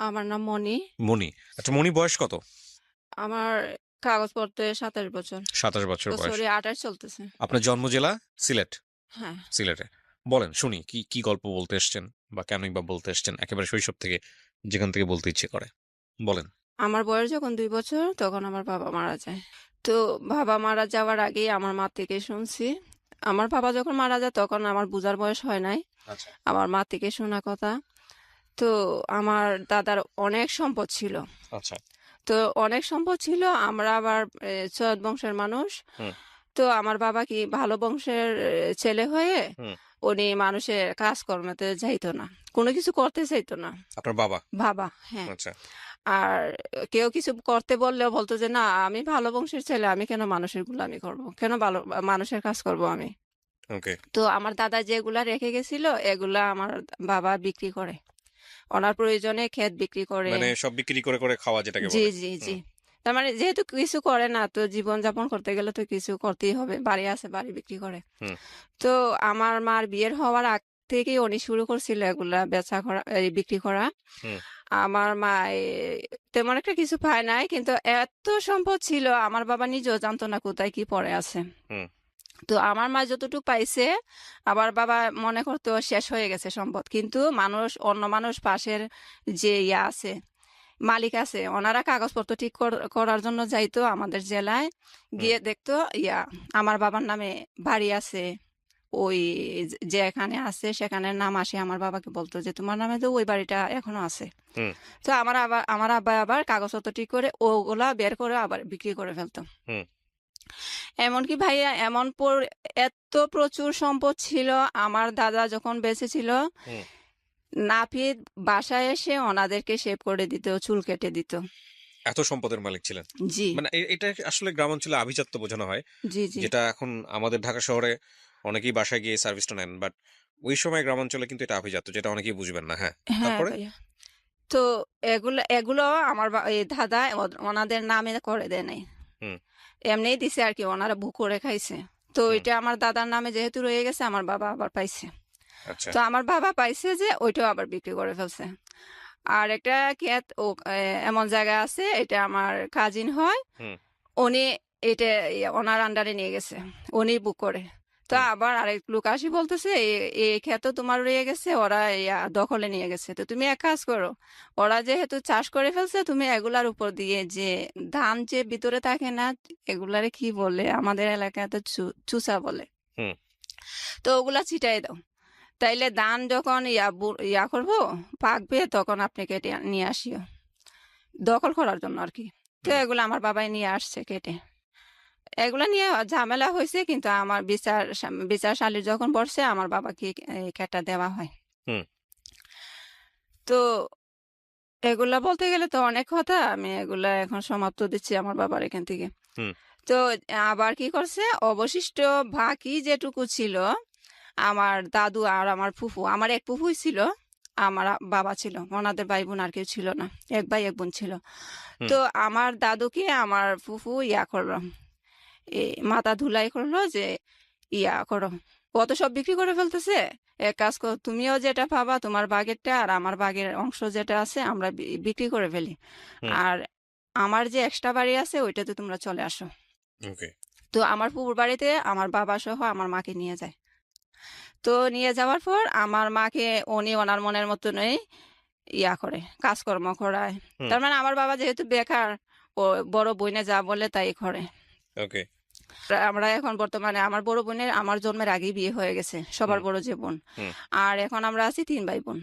আমার নাম মনি। মনি। আচ্ছা, মনি বয়স কত? আমার কাগজপত্রে ২৭ বছর। ২৭ বছর ও বয়স। সরি ২৮ চলতেছে। আপনার জন্ম জেলা? সিলেট। হ্যাঁ, সিলেটে। বলেন শুনি, কি কি গল্প বলতে এসছেন বা কেনই বা বলতে এসছেন, একেবারে শৈশব থেকে, যেখান থেকে বলতে ইচ্ছে করে বলেন। আমার বয়স যখন ২ বছর তখন আমার বাবা মারা যায়। তো বাবা মারা যাওয়ার আগেই আমার মা থেকে শুনছি। আমার বাবা যখন মারা যায় তখন আমার বুঝার বয়স হয় নাই। আচ্ছা। আমার মা থেকে শোনা কথা। তো আমার দাদার অনেক সম্পদ ছিল। আচ্ছা। তো অনেক সম্পদ ছিল। আমরা আবার সৈয়দ বংশের মানুষ। হুম। তো আমার বাবা কি ভালো বংশের ছেলে হয়ে হুম। উনি মানুষের কাজকর্মতে যাইতো না। কোনো কিছু করতে চাইতো না। আপনার বাবা? বাবা, হ্যাঁ। আচ্ছা। আর কেউ কিছু করতে বললেও বলতো যে, "না, আমি ভালো বংশের ছেলে। আমি কেন মানুষের গুলামি করব? কেন ভালো মানুষের কাজ করব আমি?" ওকে। তো আমার দাদা যেগুলা রেখে গেছিল, এগুলা আমার বাবা বিক্রি করে। ওনার প্রয়োজনে ক্ষেত বিক্রি করে। মানে সব বিক্রি করে করে খাওয়া যেটাকে জি, বলে। জি, জি। হুম। তার মানে যেহেতু কিছু করে না, তো জীবনযাপন করতে গেলে তো কিছু করতেই হবে। বাড়ি আছে, বাড়ি বিক্রি করে। হুম। তো আমার মার বিয়ের হওয়ার আগ থেকেই উনি শুরু করছিল এগুলা বেচা করা, এই বিক্রি করা। হুম। আমার মা তেমন একটা কিছু পায় নাই। কিন্তু এত সম্পদ ছিল আমার বাবা নিজেও জানতো না কোথায় কি পড়ে আছে। হুম। তো আমার মা যতটুকু পাইছে, আমার বাবা মনে করতো শেষ হয়ে গেছে সম্পদ। কিন্তু অন্য মানুষ পাশের যে আছে, মালিক আছে, ওনারা কাগজপত্র ঠিক করার জন্য যাইতো আমাদের জেলায়। হুম। গিয়ে দেখতো আমার বাবার নামে বাড়ি আছে। ওই যেখানে আছে সেখানের নাম আসে, আমার বাবাকে বলতো যে, "তোমার নামে তো ওই বাড়িটা এখনো আছে।" হুম। তো আমার আব্বা আবার কাগজপত্র ঠিক করে ওগুলা বের করে আবার বিক্রি করে ফেলতো। হুম। এমনকি ভাইয়া এত প্রচুর সম্পদ ছিল, আমার দাদা যখন বেঁচে ছিল, হুম। নাপিত বাসায় এসে ওনাদেরকে শেভ করে দিত, চুল কেটে দিত। এত সম্পদের মালিক ছিলেন। জি, মানে এটা আসলে গ্রামাঞ্চলে আভিজাত্য বোঝানো হয়, জি, জি। যেটা এখন আমাদের ঢাকা শহরে অনেকেই বাসায় গিয়ে সার্ভিসটা নেন, বাট ওই সময় গ্রামাঞ্চলে কিন্তু এটা আভিজাত্য, যেটা অনেকেই বুঝবেন না। হ্যাঁ। হ্যাঁ তারপরে? ভাইয়া। তো এগুলো আমার এই দাদা ওনাদের নামে করে দেয় নাই। হুম। এমনিই দিছে আরকি, ওনারা ভুগ করে খাইছে। তো হুম। ওইটা আমার দাদার নামে যেহেতু রয়ে গেছে, আমার বাবা আবার পাইছে। আচ্ছা। তো আমার বাবা পাইছে যে ওইটাও আবার বিক্রি করে ফেলছে। আর একটা ক্ষেত এমন জায়গায় আছে, এটা আমার কাজিন হয়। হুম। উনি এটা ওনার আন্ডারে নিয়ে গেছে। উনি বুক করে। তো হুম। আবার আরেক লোক আসি বলতেছে, এই ক্ষেত তো তোমার রয়ে গেছে, ওরা দখলে নিয়ে গেছে। তো তুমি এক কাজ করো, ওরা যেহেতু চাষ করে ফেলছে, তুমি এগুলার উপর দিয়ে যে ধান যে ভিতরে থাকে না, এগুলারে কি বলে? আমাদের এলাকায় তো চুসা বলে। হুম। তো ওগুলা ছিটাই দাও। তাইলে ধান যখন করবো, পাকবে, তখন আপনি কেটে নিয়ে আসিও। দখল করার জন্য আরকি। তো হুম। এগুলো আমার বাবাই নিয়ে আসছে কেটে। এগুলা নিয়ে ঝামেলা হইছে, কিন্তু আমার বিচারশালী যখন বসছে, আমার বাবাকে এই কেটটা দেওয়া হয়। হুম। তো এগুলা বলতে গেলে তো অনেক কথা। আমি এগুলা এখন সমাপ্ত দিচ্ছি আমার বাবার এখান থেকে। হুম। তো আবার কি করছে, অবশিষ্ট বাকি যেটুকু ছিল, আমার দাদু আর আমার ফুফু, আমার এক ফুফুই ছিল, আমার বাবা ছিল। ওনাদের ভাই বোন আর কেউ ছিল না। এক ভাই এক বোন ছিল। হুম। তো আমার দাদুকে আমার ফুফু করলো, মাথা ধুলাই করলো যে করো। ও তো সব বিক্রি করে ফেলতেছে। এক কাজ করো, তুমিও যেটা পাবা তোমার বাগেরটা, আর আমার বাগের অংশ যেটা আছে আমরা বিক্রি করে ফেলি। হুম। আর আমার যে এক্সট্রা বাড়ি আছে ওইটাতে তোমরা চলে আসো। ওকে। তো আমার ফুফুর বাড়িতে আমার বাবা সহ আমার মাকে নিয়ে যায়। তো নিয়ে যাওয়ার পর আমার মাকে উনি ওনার মনের মতনই করে, কাজকর্ম করায়। হুম। তার মানে আমার বাবা যেহেতু বেকার, ও বড় বোনে যা বলে তাই করে। ওকে। আমরা এখন বর্তমানে আমার বড় বোনের আমার জন্মের আগেই বিয়ে হয়ে গেছে, সবার হুম। বড় যে বোন। হুম। আর এখন আমরা আছি ৩ ভাই বোন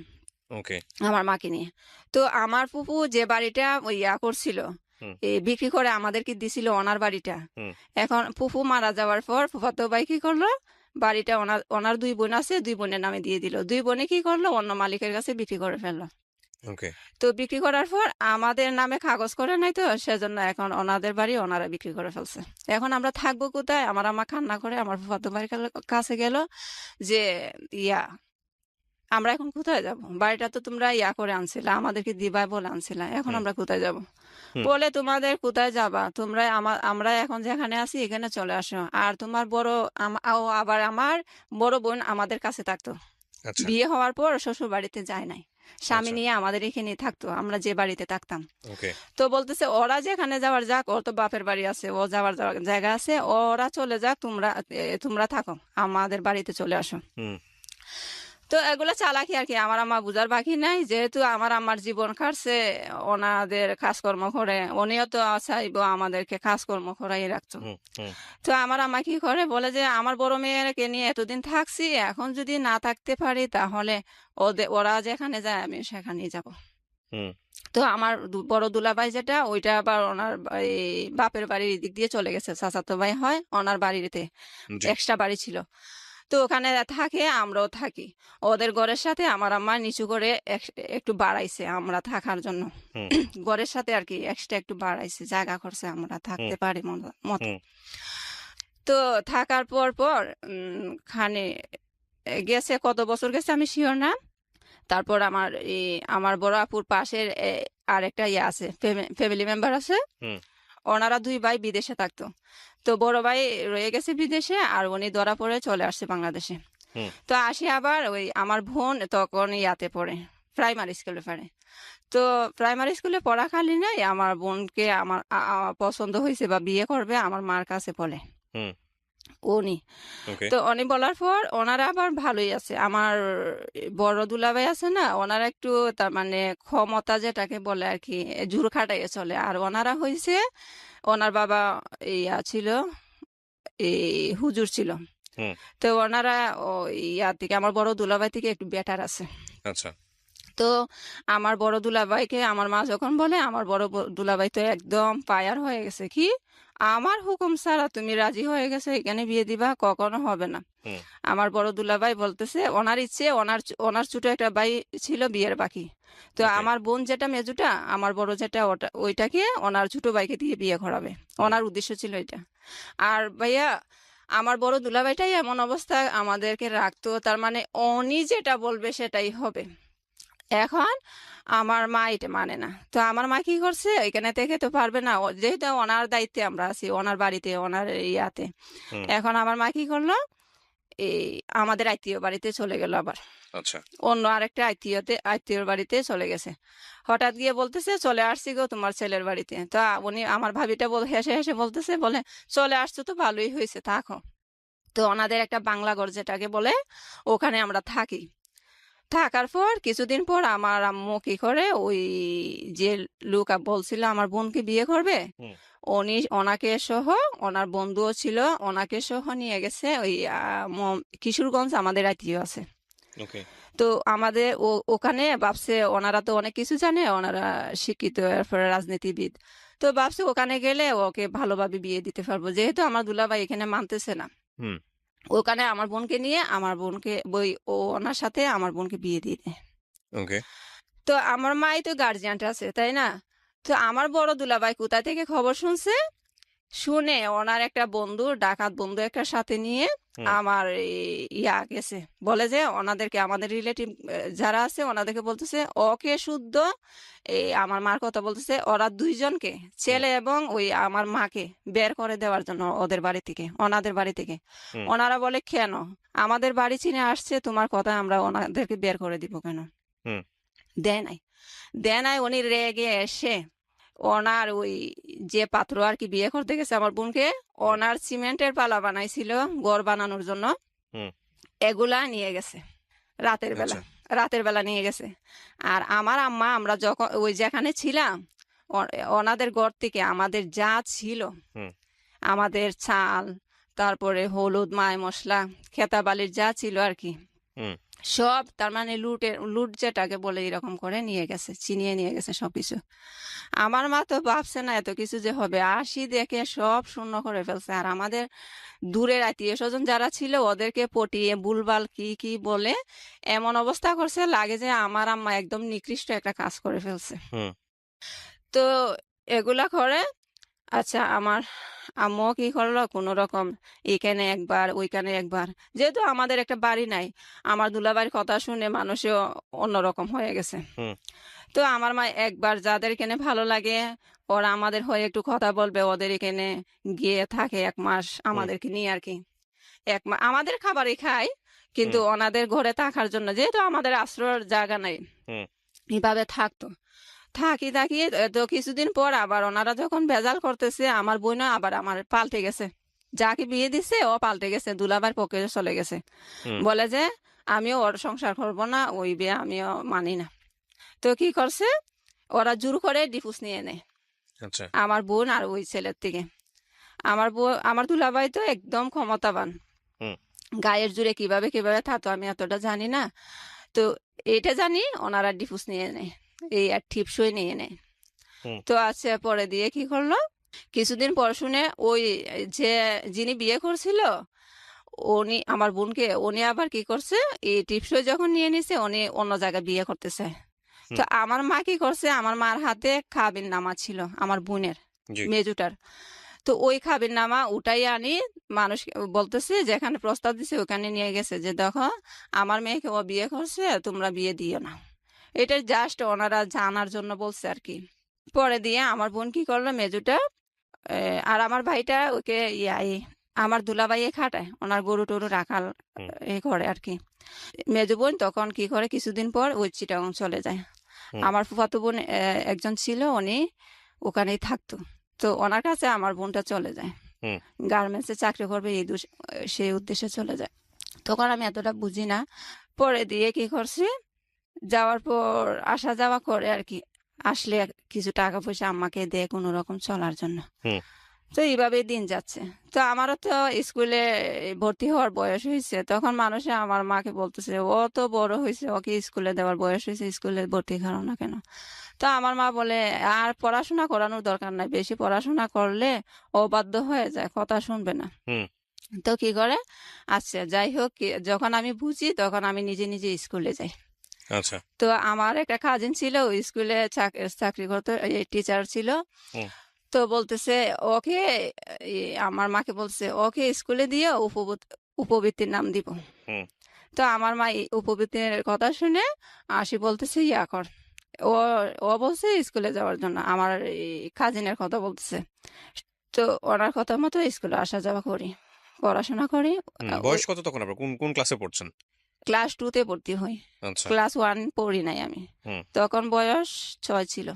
ওকে। আমার মাকে নিয়ে। তো আমার ফুফু যে বাড়িটা ওই করছিল, হুম। বিক্রি করে আমাদেরকে দিছিল ওনার বাড়িটা। হুম। এখন ফুফু মারা যাওয়ার পর ফুফাতো ভাই কি করলো, বাড়িটা ওনার ওনার ২ বোন আছে, ২ বোনের নামে দিয়ে দিল। ২ বোনে কি করলো, অন্য মালিকের কাছে বিক্রি করে ফেললো। ওকে। তো বিক্রি করার পর আমাদের নামে কাগজ করে নাই, তো সেজন্য এখন ওনাদের বাড়ি ওনারা বিক্রি করে ফেলছে। এখন আমরা থাকবো কোথায়? আমার আম্মা কান্না করে আমার ফুফাতো ভাইয়ের কাছে গেল যে, ইয়া আমরা এখন কোথায় যাব? বাড়িটা তো তোমরা করে আনছিলা, আমাদেরকে দিবা বলে আনছিলা। এখন হুম। আমরা কোথায় যাব? হুম। বলে, তোমাদের কোথায় যাবা? তোমরা আমরা এখন যেখানে আছি এখানে চলে আসো। আর তোমার আবার আমার বড় বোন আমাদের কাছে থাকতো। আচ্ছা। বিয়ে হওয়ার পর শ্বশুর বাড়িতে যায় নাই। স্বামী আচ্ছা। নিয়ে আমাদের এখানে থাকতো, আমরা যে বাড়িতে থাকতাম। ওকে। তো বলতেছে ওরা যেখানে যাওয়ার যাক, ওর তো বাপের বাড়ি আছে, ও যাওয়ার জায়গা আছে, ওরা চলে যাক, তোমরা থাকো, আমাদের বাড়িতে চলে আসো। হুম। তো এগুলো চালাকি আর কি, আমার আম্মা বুঝার বাকি নাই, যেহেতু আমার আম্মার জীবন কাটছে ওনাদের কাজকর্ম করে, উনিও তো চাইবো আমাদেরকে কাজকর্ম করাই রাখতো। হুম। হুম। তো আমার আম্মা কি করে, বলে যে আমার বড় মেয়েকে নিয়ে এতদিন থাকছি, এখন যদি না থাকতে পারি তাহলে ওরা যেখানে যায় আমি সেখানেই যাব। হুম। তো আমার বড় দুলাভাই যেটা, ওইটা আবার ওনার এই বাপের বাড়ির দিক দিয়ে চলে গেছে, চাচাতো ভাই হয়, ওনার বাড়িতে জি। এক্সট্রা বাড়ি ছিল। তো ওখানে থাকে, আমরাও থাকি ওদের ঘরের সাথে। আমার আম্মা নিচু করে একটু বাড়াইছে আমরা থাকার জন্য, হুম। ঘরের সাথে আর কি এক্সট্রা একটু বাড়াইছে, জায়গা করছে আমরা হুম। থাকতে পারি মতো। হুম। তো থাকার পর পর খানে গেছে, কত বছর গেছে আমি শিওর না। তারপর আমার বড় আপুর পাশের আরেকটা আছে, ফ্যামিলি মেম্বার আছে, হুম। ওনারা দুই ভাই বিদেশে থাকতো। তো বড় ভাই রয়ে গেছে বিদেশে, আর উনি ধরা পড়ে চলে আসছে বাংলাদেশে। হুম। তো আসি আবার ওই আমার বোন তখন ইয়াতে পড়ে, প্রাইমারি স্কুলে পড়ে। তো প্রাইমারি স্কুলে পড়াকালীন আমার বোনকে আমার পছন্দ হয়েছে বা বিয়ে করবে আমার মার কাছে বলে হুম। উনি। ওকে। তো উনি বলার পর ওনারা আবার ভালোই আছে, আমার বড় দুলাভাই আছে না, ওনারা একটু তার মানে ক্ষমতা যেটাকে বলে আর কি, জোর খাটাইয়ে চলে। আর ওনারা হয়েছে, ওনার বাবা ইয়া ছিল, এই হুজুর ছিল। হুম। তো ওনারা ইয়া থেকে, আমার বড় দুলাভাই থেকে একটু বেটার আছে। আচ্ছা। তো আমার বড় দুলাভাইকে আমার মা যখন বলে, আমার দুলাভাই তো একদম ফায়ার হয়ে গেছে, কি আমার হুকুম ছাড়া তুমি রাজি হয়ে গেছে এখানে বিয়ে দিবা, কখনো হবে না। হুম। আমার বড় দুলাভাই বলতেছে ওনার ইচ্ছে, ওনার ছোট একটা ভাই ছিল বিয়ের বাকি। তো ওকে। আমার বোন যেটা মেজুটা, আমার বড় যেটা, ওইটাকে ওনার ছোট ভাইকে দিয়ে বিয়ে করাবে, হুম। ওনার উদ্দেশ্য ছিল এটা। আর ভাইয়া, আমার বড় দুলাভাইটাই এমন অবস্থা আমাদেরকে রাখতো, তার মানে উনি যেটা বলবে সেটাই হবে। এখন আমার মা এটা মানে না, তো আমার মা কি করছে, এখানে থেকে তো পারবে না, যেহেতু ওনার দায়িত্বে আমরা আছি, ওনার বাড়িতে, ওনার ইয়াতে। হুম। এখন আমার মা কি করলো, এই আমাদের আত্মীয় বাড়িতে চলে গেল আবার, আচ্ছা। অন্য আরেকটা আত্মীয়র বাড়িতে চলে গেছে। হঠাৎ গিয়ে বলতেছে চলে আসছি গো তোমার ছেলের বাড়িতে। তো উনি, আমার ভাবিটা হেসে হেসে বলতেছে, বলে চলে আসছো তো ভালোই হয়েছে, থাকো। তো ওনাদের একটা বাংলা ঘর যেটাকে বলে, ওখানে আমরা থাকি। থাকার পর কিছুদিন পর আমার আম্মু কি করে, ওই যে লোক বলছিল আমার বোনকে বিয়ে করবে, হুম। ওনাকে সহ, ওনার বন্ধুও ছিল, ওনাকে সহ নিয়ে গেছে ওই কিশোরগঞ্জ, আমাদের আত্মীয় আছে। ওকে। তো আমাদের ওখানে ভাবছে ওনারা তো অনেক কিছু জানে, ওনারা শিক্ষিত, এরপরে রাজনীতিবিদ। তো ভাবছে ওখানে গেলে ওকে ভালোভাবে বিয়ে দিতে পারবো, যেহেতু আমার দুলাভাই এখানে মানতেছে না। হুম। ওখানে আমার বোনকে নিয়ে, আমার বোনকে ওনার সাথে আমার বোনকে বিয়ে দিয়ে দেয়। ওকে। তো আমার মাই তো গার্জিয়ানটা আছে, তাই না? তো আমার বড় দুলাভাই কোথা থেকে খবর শুনছে, শুনে ওনার একটা বন্ধু, ডাকাত বন্ধু একটা সাথে নিয়ে হুম। আমার গেছে, বলে যে ওনাদেরকে, আমাদের রিলেটিভ যারা আছে ওনাদেরকে বলতেছে ওকে শুদ্ধ, আমার মার কথা বলতেছে, ওরা দুইজনকে, হুম। ছেলে এবং ওই আমার মাকে বের করে দেওয়ার জন্য ওদের বাড়ি থেকে, ওনাদের বাড়ি থেকে। হুম। ওনারা বলে কেন, আমাদের বাড়ি চিনে আসছে, তোমার কথা আমরা ওনাদেরকে বের করে দিব কেন? হুম। দেয় নাই, দেয় নাই। উনি রেগে এসে ওনার ওই যে পাত্র আর কি বিয়ে করতে গেছে আমার বোনকে, হুম। ওনার সিমেন্টের পালা বানাইছিল ঘর বানানোর জন্য, হুম। এগুলা নিয়ে গেছে রাতের বেলা, আচ্ছা। রাতের বেলা নিয়ে গেছে। আর আমার আম্মা, আমরা যখন ওই যেখানে ছিলাম, ওনাদের ঘর থেকে আমাদের যা ছিল, হুম। আমাদের চাল, তারপরে হলুদ, মায় মশলা, খেতাবালির যা ছিল আর কি, হুম। সব তার মানে লুট যেটাকে বলে, এরকম করে নিয়ে গেছে, ছিনিয়ে নিয়ে গেছে সবকিছু। আমার মা তো ভাবছে না এত কিছু যে হবে, আসি দেখে সব শূন্য করে ফেলছে। আর আমাদের দূরের আত্মীয় স্বজন যারা ছিল ওদেরকে পটিয়ে ভুলভাল কি কি বলে এমন অবস্থা করছে, লাগে যে আমার আম্মা একদম নিকৃষ্ট একটা কাজ করে ফেলছে। হুম। তো এগুলা করে, আচ্ছা আমার আম্মু কি করলো, কোনো রকম এখানে একবার ওইখানে একবার, যেহেতু আমাদের একটা বাড়ি নাই, আমার দুলাভাইয়ের কথা শুনে মানুষও অন্যরকম হয়ে গেছে। হুম। তো আমার মা একবার যাদের এখানে ভালো লাগে, ওরা আমাদের হয়ে একটু কথা বলবে, ওদের এখানে গিয়ে থাকে 1 মাস হুম। আমাদেরকে নিয়ে আর কি। 1 মাস আমাদের খাবারই খায়, কিন্তু হুম। ওনাদের ঘরে থাকার জন্য, যেহেতু আমাদের আশ্রয়ের জায়গা নাই, হুম। এভাবে থাকতো। থাকি তো কিছুদিন পর আবার ওনারা যখন ভেজাল করতেছে, আমার বোনও আবার আমার পাল্টে গেছে। যাকে বিয়ে দিছে ও পাল্টে গেছে, দুলাভাইয়ের পক্ষে চলে গেছে। হুম। বলে যে আমিও ওর সংসার করব না, ওই বিয়ে আমিও মানি না। তো কি করছে, ওরা জোর করে ডিভোর্স নিয়ে নেয় আচ্ছা। আমার বোন আর ওই ছেলের থেকে। আমার দুলাভাই তো একদম ক্ষমতাবান, হুম। গায়ের জোরে কিভাবে কিভাবে থাকতো আমি এতটা জানি না। তো এটা জানি ওনারা ডিভোর্স নিয়ে নেয়, এই আর টিপসই নিয়ে নেয়। হুম। তো আচ্ছা, পরে দিয়ে কি করলো, কিছুদিন পর শুনে ওই যে যিনি বিয়ে করছিল উনি আমার বোনকে, উনি আবার কি করছে, এই টিপসই যখন নিয়ে নিছে উনি অন্য জায়গায় বিয়ে করতেছে। তো হুম। আমার মা কি করছে, আমার মার হাতে কাবিন নামা ছিল আমার বোনের, জি। মেজুটার। তো ওই কাবিন নামা উঠাই আনি মানুষ বলতেছে, যেখানে প্রস্তাব দিছে ওখানে নিয়ে গেছে যে দেখো আমার মেয়েকে ও বিয়ে করছে, তোমরা বিয়ে দিও না। এটা জাস্ট ওনারা জানার জন্য বলছে আর কি। পরে দিয়ে আমার বোন কি করলো, মেজুটা আর আমার ভাইটা ওকে আমার দুলাভাইয়ে খাটায়, ওনার গরু টরু রাখাল হুম। করে আর কি। মেজো বোন তখন কি করে, কিছুদিন পর ওই চিটাগাং চলে যায়। হুম। আমার ফুফাতো বোন একজন ছিল, উনি ওখানেই থাকতো। তো ওনার কাছে আমার বোনটা চলে যায়, হুম। গার্মেন্টসে চাকরি করবে সেই উদ্দেশ্যে চলে যায়। তখন আমি এতটা বুঝি না। পরে দিয়ে কি করছি, যাওয়ার পর আসা যাওয়া করে আর কি, আসলে কিছু টাকা পয়সা আম্মাকে দেয় কোনো রকম চলার জন্য। হুম। তো এইভাবেই দিন যাচ্ছে। তো আমারও তো স্কুলে ভর্তি হওয়ার বয়স হয়েছে, তখন মানুষে আমার মাকে বলতেছে ও তো বড় হয়েছে, ওকে স্কুলে দেওয়ার বয়স হয়েছে, স্কুলে ভর্তি করাও না কেন। তো আমার মা বলে আর পড়াশোনা করানোর দরকার নাই, বেশি পড়াশোনা করলে ও বাধ্য হয়ে যায়, কথা শুনবে না। হুম। তো কি করে, আচ্ছা যাই হোক, যখন আমি বুঝি তখন আমি নিজে নিজে স্কুলে যাই। আচ্ছা। তো আমার একটা কাজিন ছিল, ওই স্কুলে চাকরি করতো, টিচার ছিল। হুম। তো বলতেছে ওকে, আমার মাকে বলছে ওকে স্কুলে দিয়ে উপবৃত্তির নাম দিব। হুম। তো আমার মা এই উপবৃত্তির কথা শুনে আসি বলতেছে ইয়া কর, ও ও বলছে স্কুলে যাওয়ার জন্য, আমার এই কাজিনের কথা বলতেছে। তো ওনার কথা মতো স্কুলে আসা যাওয়া করি, পড়াশোনা করি। বয়স কত তখন? আপনার কোন কোন ক্লাসে পড়ছেন? ক্লাস 2-তে ভর্তি হই, আচ্ছা। ক্লাস 1 পড়ি নাই আমি। হুম। তখন বয়স 6 ছিল।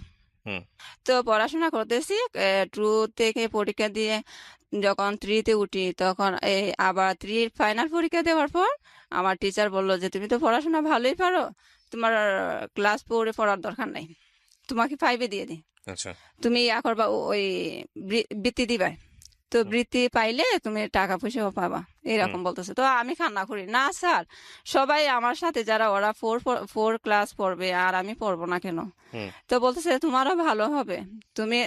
হুম। তো পড়াশোনা করতেছি, 2 থেকে পরীক্ষা দিয়ে যখন 3-তে উঠি, তখন এই আবার 3 ফাইনাল পরীক্ষা দেওয়ার পর আমার টিচার বললো যে তুমি তো পড়াশোনা ভালোই পারো, তোমার ক্লাস 4-এ পড়ার দরকার নাই, তোমাকে 5-এ দিয়ে দিই, আচ্ছা। তুমি ইয়া করবা, ওই বৃত্তি দিবা, তো হুম। বৃত্তি পাইলে তুমি টাকা পয়সাও পাবা, হুম। এরকম বলতেছে। তো আমি কান্না করি, না স্যার, সবাই আমার সাথে যারা ওরা 4 ক্লাস পড়বে আর আমি পড়বো না কেন। হুম। তো বলতেছে তোমারও ভালো হবে,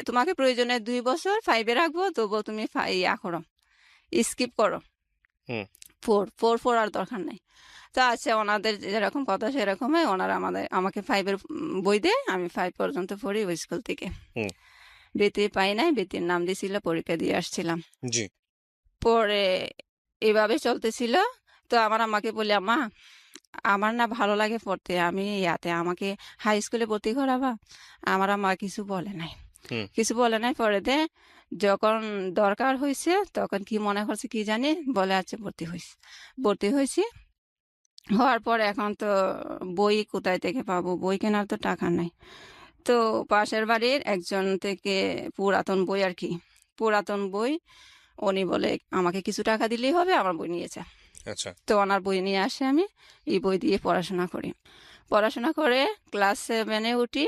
তোমাকে প্রয়োজনে 2 বছর 5-এ রাখবো, তবুও তুমি ইয়া করো, স্কিপ করো, হুম। ফোর পড়ার দরকার নেই। তো আচ্ছা, ওনাদের যেরকম কথা সেরকমই ওনারা আমাকে 5-এর বই দেয়, আমি 5 পর্যন্ত পড়ি ওই স্কুল থেকে। হুম। বৃত্তি পাই নাই, বৃত্তির নাম দিছিল, পরীক্ষা দিয়ে আসছিলাম। জি। পরে এভাবে চলতেছিল। তো আমার আম্মাকে বলি, আম্মা আমার না ভালো লাগে পড়তে, আমি আমাকে হাই স্কুলে ভর্তি করাবা। আমার আম্মা কিছু বলে নাই, হুম। কিছু বলে নাই। পরে যখন দরকার হয়েছে তখন কি মনে করছে কি জানি, বলে আচ্ছা ভর্তি হয়েছি। হওয়ার পর এখন তো বই কোথায় থেকে পাবো, বই কেনার তো টাকা নাই। তো পাশের বাড়ির একজন থেকে পুরাতন বই আর কি, পুরাতন বই, উনি বলে আমাকে কিছু টাকা দিলেই হবে, আমার বই নিয়েছে। আচ্ছা। তো ওনার বই নিয়ে আসে, আমি এই বই দিয়ে পড়াশোনা করি। পড়াশোনা করে ক্লাস 7-এ উঠি।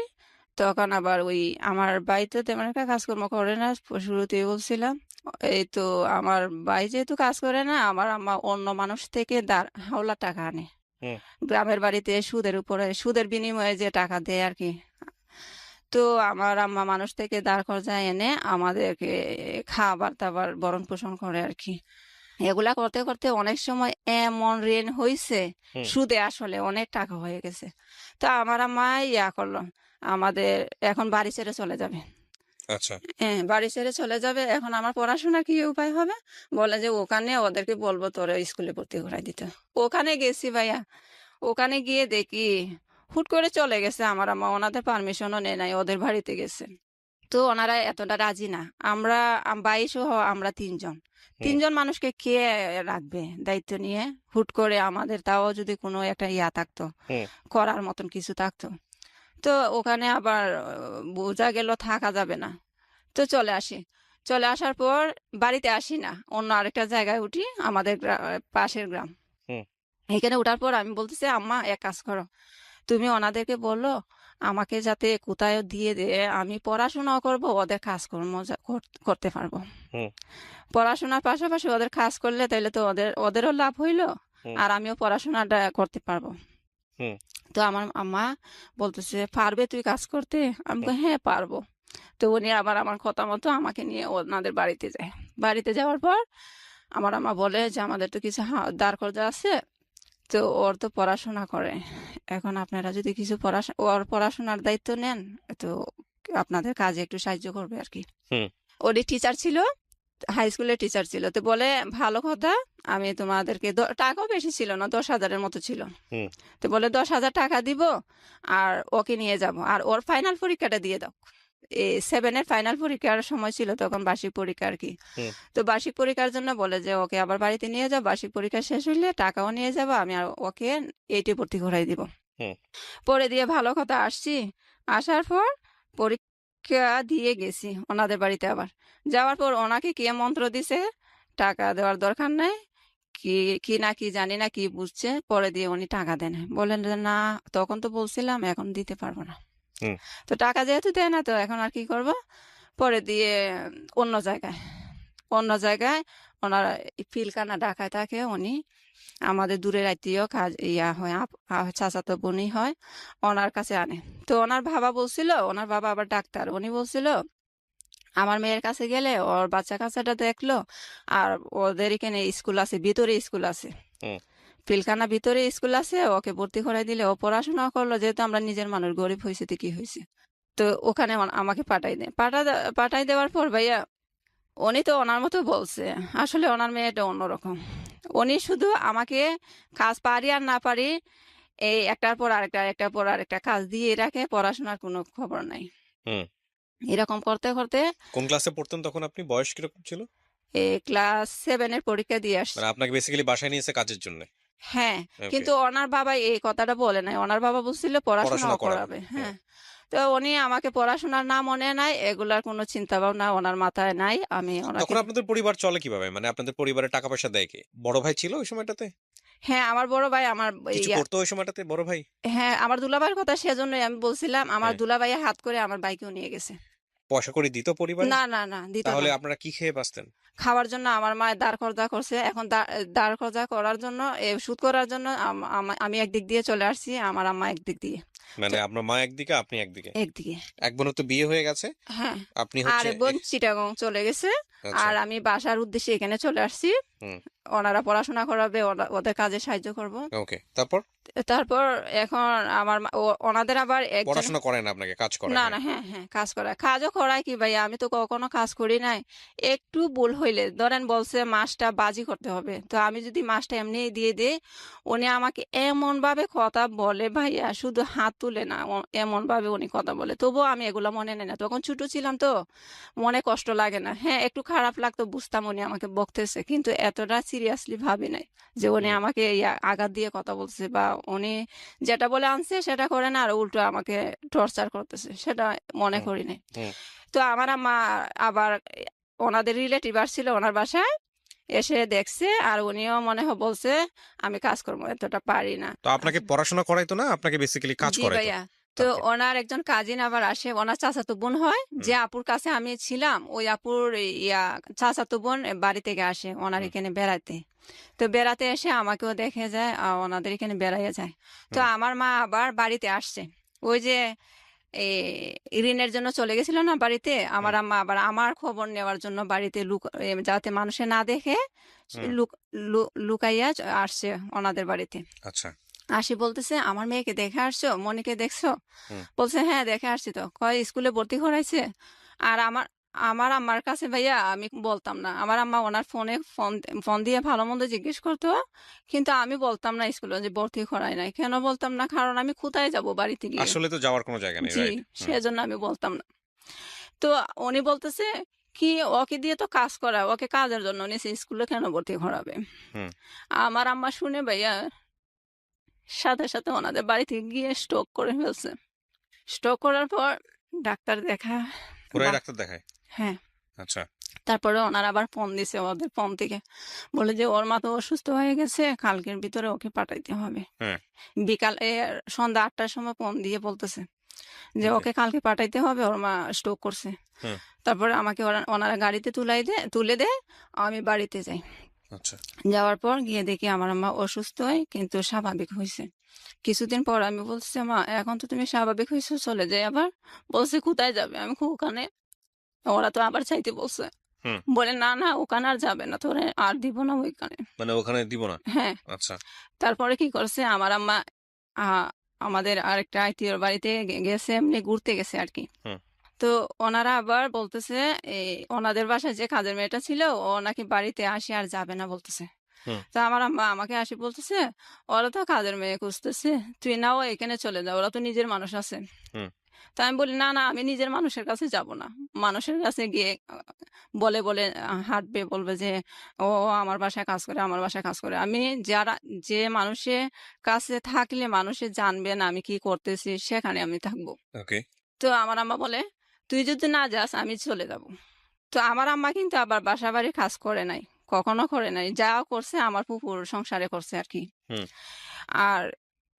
তখন আবার ওই আমার ভাই তো তেমন একটা কাজকর্ম করে না, শুরুতেই বলছিলাম। এই তো আমার ভাই যেহেতু কাজ করে না, আমার আম্মা অন্য মানুষ থেকে হাওলা টাকা আনে, হুম। গ্রামের বাড়িতে সুদের বিনিময়ে যে টাকা দেয় আর কি। তো আমার আম্মা মানুষ থেকে দাঁড় করায় এনে আমাদেরকে খাবার দাবার ভরণ পোষণ করে আর কি। এগুলা করতে করতে অনেক সময় এমন ঋণ হয়েছে, হুম। সুদে আসলে অনেক টাকা হয়ে গেছে। তো আমার আম্মা ইয়া করলো, আমাদের এখন বাড়ি ছেড়ে চলে যাবে। আচ্ছা। হ্যাঁ, বাড়ি ছেড়ে চলে যাবে, এখন আমার পড়াশোনা কি উপায় হবে। বলে যে ওখানে ওদেরকে বলবো তোরে স্কুলে ভর্তি করাই দিতে। ওখানে গেছি ভাইয়া, ওখানে গিয়ে দেখি হুট করে চলে গেছে আমার আম্মা, ওনাদের পারমিশনও নেয় নাই, ওদের বাড়িতে গেছে। তো ওনারা এতটা রাজি না। আমরা 22 সহ আমরা 3 জন, হুম। 3 জন মানুষকে কে রাখবে দায়িত্ব নিয়ে। হুট করে আমাদের তাও যদি কোনো একটা থাকতো, হুম। করার মতন কিছু থাকতো। তো ওখানে আবার বোঝা গেল থাকা যাবে না, তো চলে আসি। চলে আসার পর বাড়িতে আসি না, অন্য আরেকটা জায়গায় উঠি, আমাদের পাশের গ্রাম। হুম এখানে ওঠার পর আমি বলতেছি, আম্মা এক কাজ করো, তুমি ওনাদেরকে বললো আমাকে যাতে কোথায় দিয়ে দে, আমি পড়াশোনাও করব, ওদের কাজকর্ম করতে পারবো। হুম পড়াশোনার পাশাপাশি ওদের কাজ করলে তাইলে তো ওদেরও লাভ হইলো, হুম আর আমিও পড়াশোনাটা করতে পারবো। হুম তো আমার আম্মা বলতেছে, পারবে তুই কাজ করতে? আমি হুম বলি, হ্যাঁ পারবো। তো উনি আবার আমার কথা মতো আমাকে নিয়ে ওনাদের বাড়িতে যায়। বাড়িতে যাওয়ার পর আমার আম্মা বলে যে আমাদের তো কিছু দাঁড় কর্জা আছে, তো ওর তো পড়াশোনা করে, এখন আপনারা যদি কিছু ওর পড়াশোনার দায়িত্ব নেন, তো আপনাদের কাজে একটু সাহায্য করবে আর কি। হুম ওরই টিচার ছিল, হাই স্কুলের টিচার ছিল। তো বলে, ভালো কথা, আমি তোমাদেরকে টাকাও বেশি ছিল না, 10,000-এর মতো ছিল। হুম তো বলে 10,000 টাকা দিব, আর ওকে নিয়ে যাব, আর ওর ফাইনাল পরীক্ষাটা দিয়ে দাও। এই 7-এর ফাইনাল পরীক্ষার সময় ছিল তখন, বার্ষিক পরীক্ষা আর কি। হুম তো বার্ষিক পরীক্ষার জন্য বলে যে ওকে আবার বাড়িতে নিয়ে যাও, বার্ষিক পরীক্ষা শেষ হইলে টাকাও নিয়ে যাবো, আমি আর ওকে 8-এ ভর্তি করাই দিব। হুম পরে দিয়ে ভালো কথা আসছি। আসার পর পরীক্ষা দিয়ে গেছি ওনাদের বাড়িতে। আবার যাওয়ার পর ওনাকে কে মন্ত্র দিছে, টাকা দেওয়ার দরকার নাই, কি কি না কি জানি না কি বুঝছে, পরে দিয়ে উনি টাকা দেন। বলেন যে না, তখন তো বলছিলাম, এখন দিতে পারবো না। হুম তো টাকা যেহেতু দেয় না, তো এখন আর কি করব। পরে দিয়ে অন্য জায়গায় অন্য জায়গায় ওনার পিলখানা ঢাকায় থাকে উনি, আমাদের দূরের আত্মীয়, কাজ ইয়া হয়, চাচাতো বোনই হয়, ওনার কাছে আনে। তো ওনার বাবা বলছিল, ওনার বাবা আবার ডাক্তার, উনি বলছিল আমার মেয়ের কাছে গেলে ওর বাচ্চা কাচ্চাটা দেখলো, আর ওদের এখানে স্কুল আছে, ভিতরে স্কুল আছে, হুম পিলখানা ভিতরে স্কুল আছে, ওকে ভর্তি করাই দিলে ও পড়াশোনা করলো, যেহেতু আমরা নিজের মানুষ, গরিব হয়েছে তো কি হয়েছে। তো ওখানে আমাকে পাঠাই দেয়। পাঠাই দেওয়ার পর ভাইয়া, উনি তো ওনার মতো বলছে, আসলে ওনার মেয়েটা অন্যরকম। উনি শুধু আমাকে কাজ পারি আর না পারি, এই একটার পর আরেকটা, একটার পর আরেকটা কাজ দিয়ে রাখে, পড়াশোনার কোনো খবর নাই। হুম এরকম করতে করতে কোন ক্লাসে পড়তেন তখন আপনি? বয়স কিরকম ছিল? ক্লাস 7-এর পরীক্ষা দিয়ে মানে আসছি। আপনাকে বেসিক্যালি বাসায় নিয়েছে কাজের জন্য? হ্যাঁ, ওকে। কিন্তু ওনার বাবা এই কথাটা বলে নাই, ওনার বাবা বলছিল পড়াশোনা পড়াশোনাও করাবে। করাবে। হুম হ্যাঁ, তো উনি আমাকে পড়াশোনার না মনে নাই, এগুলার কোনো চিন্তা ভাবনা ওনার মাথায় নাই। আমি ওনাকে, তখন আপনাদের পরিবার চলে কিভাবে? মানে আপনাদের পরিবারে টাকা পয়সা দেয় কে? বড় ভাই ছিল ওই সময়টাতে? হ্যাঁ আমার বড় ভাই, আমার কিছু ইয়া, করতো ওই সময়টাতে বড় ভাই? হ্যাঁ আমার দুলাভাইয়ের কথা সেজন্যই আমি বলছিলাম, আমার হ্যাঁ। দুলাভাইয়ের হাত করে আমার বাইকেও নিয়ে গেছে। পয়সা কড়ি দিত পরিবারে? না না না, দিত না। তাহলে আপনারা কি খেয়ে বাঁচতেন? খাওয়ার জন্য আমার মা দাঁড় কর্জা করছে, এখন দাঁড় কর্জা করার জন্য, সুদ করার জন্য আমি একদিক দিয়ে চলে আসছি, আমার আম্মা একদিক দিয়ে। তো মানে আপনার মা একদিকে, আপনি একদিকে। একদিকে, এক বোনের তো বিয়ে হয়ে গেছে। হ্যাঁ। আপনি আর হচ্ছে বোন চিটাগং চলে গেছে, আচ্ছা। আর আমি বাসার উদ্দেশ্যে এখানে চলে আসছি। হুম ওনারা পড়াশোনা করাবে, ওদের কাজে সাহায্য করব। ওকে। তারপর তারপর এখন আমার ওনাদের আবার একজন, পড়াশোনা করেন না, আপনাকে কাজ না করায়? না, হ্যাঁ। হ্যাঁ হ্যাঁ, কাজ করায়, কাজও করায় কি ভাইয়া, আমি তো কখনো কাজ করি নাই। একটু ভুল হইলে ধরেন বলছে মাছটা বাজি করতে হবে, তো আমি যদি মাছটা এমনি দিয়ে দিই, উনি আমাকে এমন ভাবে কথা বলে ভাইয়া, শুধু হাত তুলে না, এমন ভাবে উনি কথা বলে, তবুও আমি এগুলো মনে নেই না, তখন ছোট ছিলাম তো, মনে কষ্ট লাগে না। হ্যাঁ একটু খারাপ লাগতো, বুঝতাম উনি আমাকে বকতেছে, কিন্তু এতটা সিরিয়াসলি ভাবি নাই যে উনি হুম আমাকে আঘাত দিয়ে কথা বলছে, বা উনি যেটা বলে আনছে সেটা করে না, আর উল্টো আমাকে টর্চার করতেছে, সেটা মনে হুম করি নাই। হুম তো আমার আম্মা আবার ওনাদের রিলেটিভ আসছিল ওনার বাসায়, এসে দেখছে, আর উনিও মনে হয় বলছে আমি কাজকর্ম এতটা পারি না। তো আপনাকে পড়াশোনা করাইতো না, আপনাকে বেসিক্যালি কাজ জি করাইতো? ভাইয়া। তো তারপর? ওনার একজন কাজিন আবার আসে, ওনার চাচাতো বোন হয়, হুম যে আপুর কাছে আমি ছিলাম, ওই আপুর ইয়া চাচাতো বোন বাড়ি থেকে আসে ওনার হুম এখানে বেড়াতে। তো বেড়াতে এসে আমাকেও দেখে যায়, আর ওনাদের এখানে বেড়াইয়া যায়। তো হুম আমার মা আবার বাড়িতে আসছে, ওই যে ঋণের জন্য চলে গেছিল না বাড়িতে, আমার হুম আম্মা আবার আমার খবর নেওয়ার জন্য বাড়িতে যাতে মানুষে না দেখে, হুম লুক লুকাইয়া আসছে ওনাদের বাড়িতে। আচ্ছা। আসি বলতেছে, আমার মেয়েকে দেখে আসছো, মনিকে দেখছো? হুম বলছে, হ্যাঁ দেখে আসছি। তো কয় স্কুলে ভর্তি করাইছে? আর আমার আমার আম্মার কাছে ভাইয়া আমি বলতাম না, আমার আম্মা ওনার ফোনে ফোন দিয়ে ভালো মন্দ জিজ্ঞেস করতো, কিন্তু আমি বলতাম না স্কুলে যে ভর্তি করাই নাই। কেন বলতাম না? কারণ আমি কোথায় যাব বাড়িতে গিয়ে। আসলে তো যাওয়ার কোনো জায়গা নেই, জি, রাইট? হুম সেজন্য আমি বলতাম না। তো উনি বলতেছে কি, ওকে দিয়ে তো কাজ করা, ওকে কাজের জন্য নিচে, স্কুলে কেন ভর্তি করাবে? হুম আমার আম্মা শুনে ভাইয়া সাথে সাথে ওনাদের বাড়ি থেকে গিয়ে স্ট্রোক করে ফেলছে। স্ট্রোক করার পর ডাক্তার দেখা ওরাই ডাক- ডাক্তার দেখায়? হ্যাঁ, আচ্ছা। তারপরে ওনারা আবার ফোন দিছে ওদের ফোন থেকে, বলে যে ওর মা তো অসুস্থ হয়ে গেছে, কালকের ভিতরে ওকে পাঠাইতে হবে। হ্যাঁ। বিকালে সন্ধ্যা 8টার সময় ফোন দিয়ে বলতেছে যে ওকে। ওকে কালকে পাঠাইতে হবে, ওর মা স্ট্রোক করছে। হুম। তারপরে আমাকে ওনারা গাড়িতে তুলে দেয়, আমি বাড়িতে যাই। আচ্ছা। যাওয়ার পর গিয়ে দেখি আমার আম্মা অসুস্থ হয় কিন্তু স্বাভাবিক হয়েছে। কিছুদিন পর আমি বলছি, মা এখন তো তুমি স্বাভাবিক হয়েছো, চলে যাই আবার। বলছে কোথায় যাবে? আমি ওখানে। ওরা তো আবার চাইতে বলছে, হুম। বলে না না ওখানে আর যাবে না, তোরে আর দিব না ওইখানে। মানে ওখানে দিব না? হ্যাঁ। আচ্ছা। তারপরে কি করছে আমার আম্মা, আমাদের আরেকটা আত্মীয়র বাড়িতে গেছে, এমনি ঘুরতে গেছে আর কি। হুম। তো ওনারা আবার বলতেছে এই ওনাদের বাসায় যে কাজের মেয়েটা ছিল ও নাকি বাড়িতে আসে আর যাবে না বলতেছে। হুম। তো আমার আম্মা আমাকে আসি বলতেছে, ওরা তো কাজের মেয়ে খুঁজতেছে, তুই নাও এখানে চলে যা, ওরা তো নিজের মানুষ আছে। হুম। তা আমি বলি না না, আমি নিজের মানুষের কাছে যাব না। মানুষের কাছে গিয়ে বলে বলে হাঁটবে, বলবে যে ও আমার বাসায় কাজ করে, আমার বাসায় কাজ করে। আমি যে মানুষের কাছে থাকলে মানুষে জানবে না আমি কি করতেছি, সেখানে আমি থাকবো। ওকে। তো আমার আম্মা বলে, তুই যদি না যাস আমি চলে যাব। তো আমার আম্মা কিন্তু আবার বাসা বাড়ির কাজ করে নাই, কখনো করে নাই। যা করছে আমার ফুপুর সংসারে করছে আর কি। হুম। আর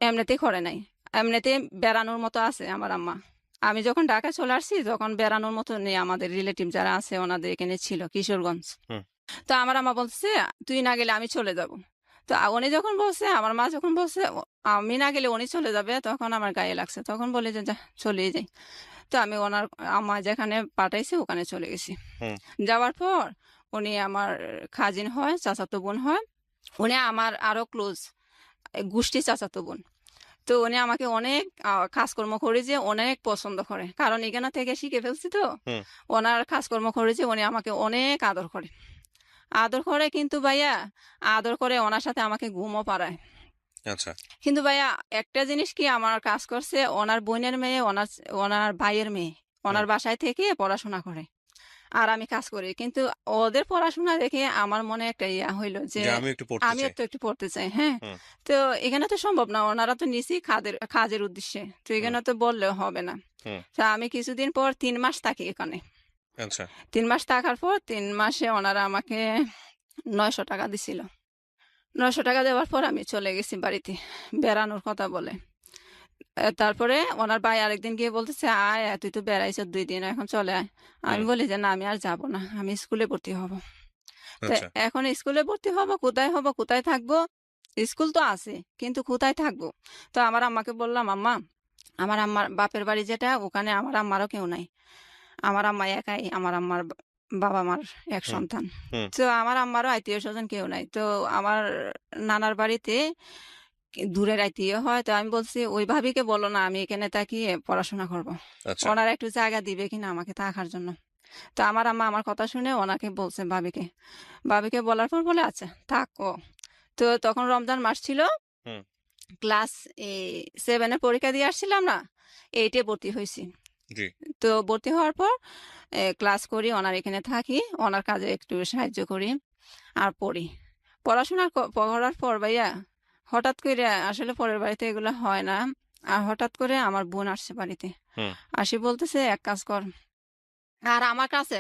এমনিতে করে নাই, এমনিতে বেড়ানোর মতো আছে আমার আম্মা। আমি যখন ঢাকা চলে আসছি তখন বেড়ানোর মতো নেই, আমাদের রিলেটিভ যারা আছে ওনাদের এখানে ছিল কিশোরগঞ্জ। হুম। তো আমার আম্মা বলছে, তুই না গেলে আমি চলে যাব। তো উনি যখন বলছে, আমার মা যখন বলছে আমি না গেলে উনি চলে যাবে, তখন আমার গায়ে লাগছে, তখন বলে যে যা চলেই যাই। তো আমি ওনার আম্মা যেখানে পাঠাইছে ওখানে চলে গেছি। হুম। যাওয়ার পর উনি আমার খাজিন হয়, চাচাতো বোন হয়। উনি আমার আরো ক্লোজ গোষ্ঠী চাচাতো বোন। তো উনি আমাকে অনেক কাজকর্ম করে যে অনেক পছন্দ করে, কারণ এখানে থেকে শিখে ফেলছি তো। হুম। ওনার কাজকর্ম করে যে উনি আমাকে অনেক আদর করে, আদর করে কিন্তু ভাইয়া, আদর করে ওনার সাথে আমাকে ঘুমও পাড়ায়। আচ্ছা। কিন্তু ভাইয়া একটা জিনিস কি আমার কাজ করছে, ওনার বোনের মেয়ে, ওনার ওনার ভাইয়ের মেয়ে হুম। ওনার বাসায় থেকে পড়াশোনা করে, আর আমি কাজ করি। কিন্তু ওদের পড়াশোনা দেখে আমার মনে একটা ইয়া হইলো যে যে আমি একটু পড়তে আমিও চাই। তো একটু পড়তে চাই। হ্যাঁ। হুম। তো এখানে তো সম্ভব না, ওনারা তো নিছেই কাজের উদ্দেশ্যে, তো হুম। এখানে তো বললেও হবে না। হুম। তো আমি কিছুদিন পর 3 মাস থাকি এখানে। আচ্ছা। 3 মাস থাকার পর 3 মাসে ওনারা আমাকে 900 টাকা দিছিল। 900 টাকা দেওয়ার পর আমি চলে গেছি বাড়িতে, বেড়ানোর কথা বলে। তারপরে ওনার ভাই আরেকদিন গিয়ে বলতেছে, আয় আয়, তুই তো বেড়াইছ 2 দিন, এখন চলে আয়। আমি হুম। বলি যে না, আমি আর যাব না, আমি স্কুলে ভর্তি হব। তো আচ্ছা। এখন স্কুলে ভর্তি হব, কোথায় হব, কোথায় থাকবো? স্কুল তো আছে কিন্তু কোথায় থাকবো? তো আমার আম্মাকে বললাম, আম্মা আমার আম্মার বাপের বাড়ি যেটা, ওখানে আমার আম্মারও কেউ নাই। আমার আম্মা একাই, আমার আম্মার বাবা মার এক হুম। সন্তান। হুম। তো আমার আম্মারও আত্মীয় স্বজন কেউ নাই। তো আমার নানার বাড়িতে দূরের আত্মীয় হয়। তো আমি বলছি ওই ভাবিকে বলো না আমি এখানে তাকিয়ে পড়াশোনা করব। আচ্ছা। ওনারা একটু জায়গা দিবে কিনা আমাকে থাকার জন্য। তো আমার আম্মা আমার কথা শুনে ওনাকে বলছে, ভাবিকে। ভাবিকে বলার পর বলে আচ্ছা থাকো। তো তখন রমজান মাস ছিল, হুম। ক্লাস 7-এ পরীক্ষা দিয়ে আসছিলাম না, 8-এ ভর্তি হয়েছি। জি। তো ভর্তি হওয়ার পর ক্লাস করি, ওনার এখানে থাকি, ওনার কাজে একটু সাহায্য করি আর পড়ি। পড়াশোনা করার পর ভাইয়া হঠাৎ করে, আসলে পরের বাড়িতে এগুলো হয় না, আর হঠাৎ করে আমার বোন আসছে বাড়িতে। হুম। আসি বলতেছে এক কাজ কর। আর আমার কাছে,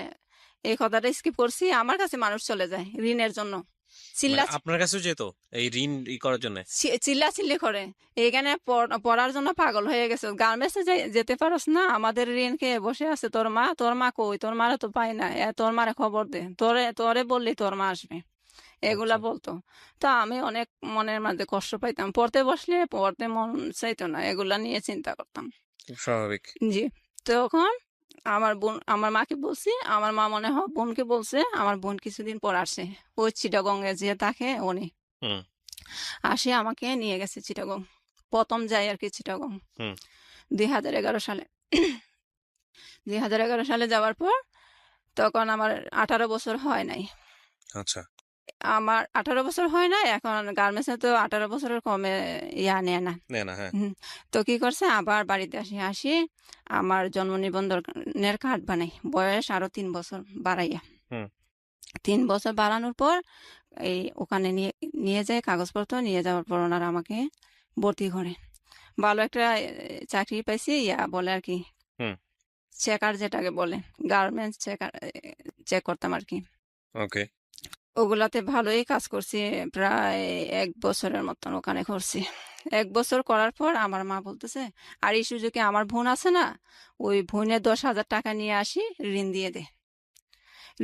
এই কথাটা স্কিপ করছি, আমার কাছে মানুষ চলে যায় ঋণের জন্য, মানে চিল্লা আপনার কাছেও যেত এই ঋণ করার জন্য? চিল্লাচিল্লি করে। এখানে পড়ার জন্য পাগল হয়ে গেছে। গার্মেন্টসে যেতে পারস না, আমাদের ঋণ খেয়ে বসে আছে তোর মা, তোর মা কই, তোর মারে তো পাই না, তোর মারে খবর দে, তোরে তোরে বললি তোর মা আসবে, এগুলা আচ্ছা। বলতো। তো আমি অনেক মনের মধ্যে কষ্ট পাইতাম, পড়তে বসলে পড়তে মন চাইতো না, এগুলা নিয়ে চিন্তা করতাম। খুব স্বাভাবিক। জি। তখন আমার মাকে বলছি, আমার মা মনে হয় বোনকে বলছে, আমার বোন কিছুদিন পর আসে, ওই চিটাগঙ্গে যে থাকে উনি হুম। আসে, আমাকে নিয়ে গেছে চিটাগং। প্রথম যাই আর কি চিটাগং হুম। 2011 সালে। 2011 সালে যাওয়ার পর তখন আমার 18 বছর হয় নাই। আচ্ছা। আমার 18 বছর হয় নাই, এখন গার্মেন্টসে তো 18 বছরের কমে ইয়া নেয় না। না না, হ্যাঁ। হুম। তো কি করছে, আবার বাড়িতে আসি আমার জন্ম নিবন্ধনের কার্ড বানাই, বয়স আরো 3 বছর বাড়াইয়া। হুম। 3 বছর বাড়ানোর পর ওখানে নিয়ে নিয়ে যায়, কাগজপত্র নিয়ে যাওয়ার পর ওনারা আমাকে ভর্তি করে। ভালো একটা চাকরি পাইছি, বলে আর কি, হুম। চেকার যেটাকে বলে, গার্মেন্টস চেকার, চেক করতাম আর কি। ওকে। ওগুলাতে ভালোই কাজ করছি, প্রায় 1 বছরের মতন ওখানে করছি। 1 বছর করার পর আমার মা বলতেছে, আর এই সুযোগে আমার বোন আছে না, ওই বোনের 10,000 টাকা নিয়ে আসি, ঋণ দিয়ে দে।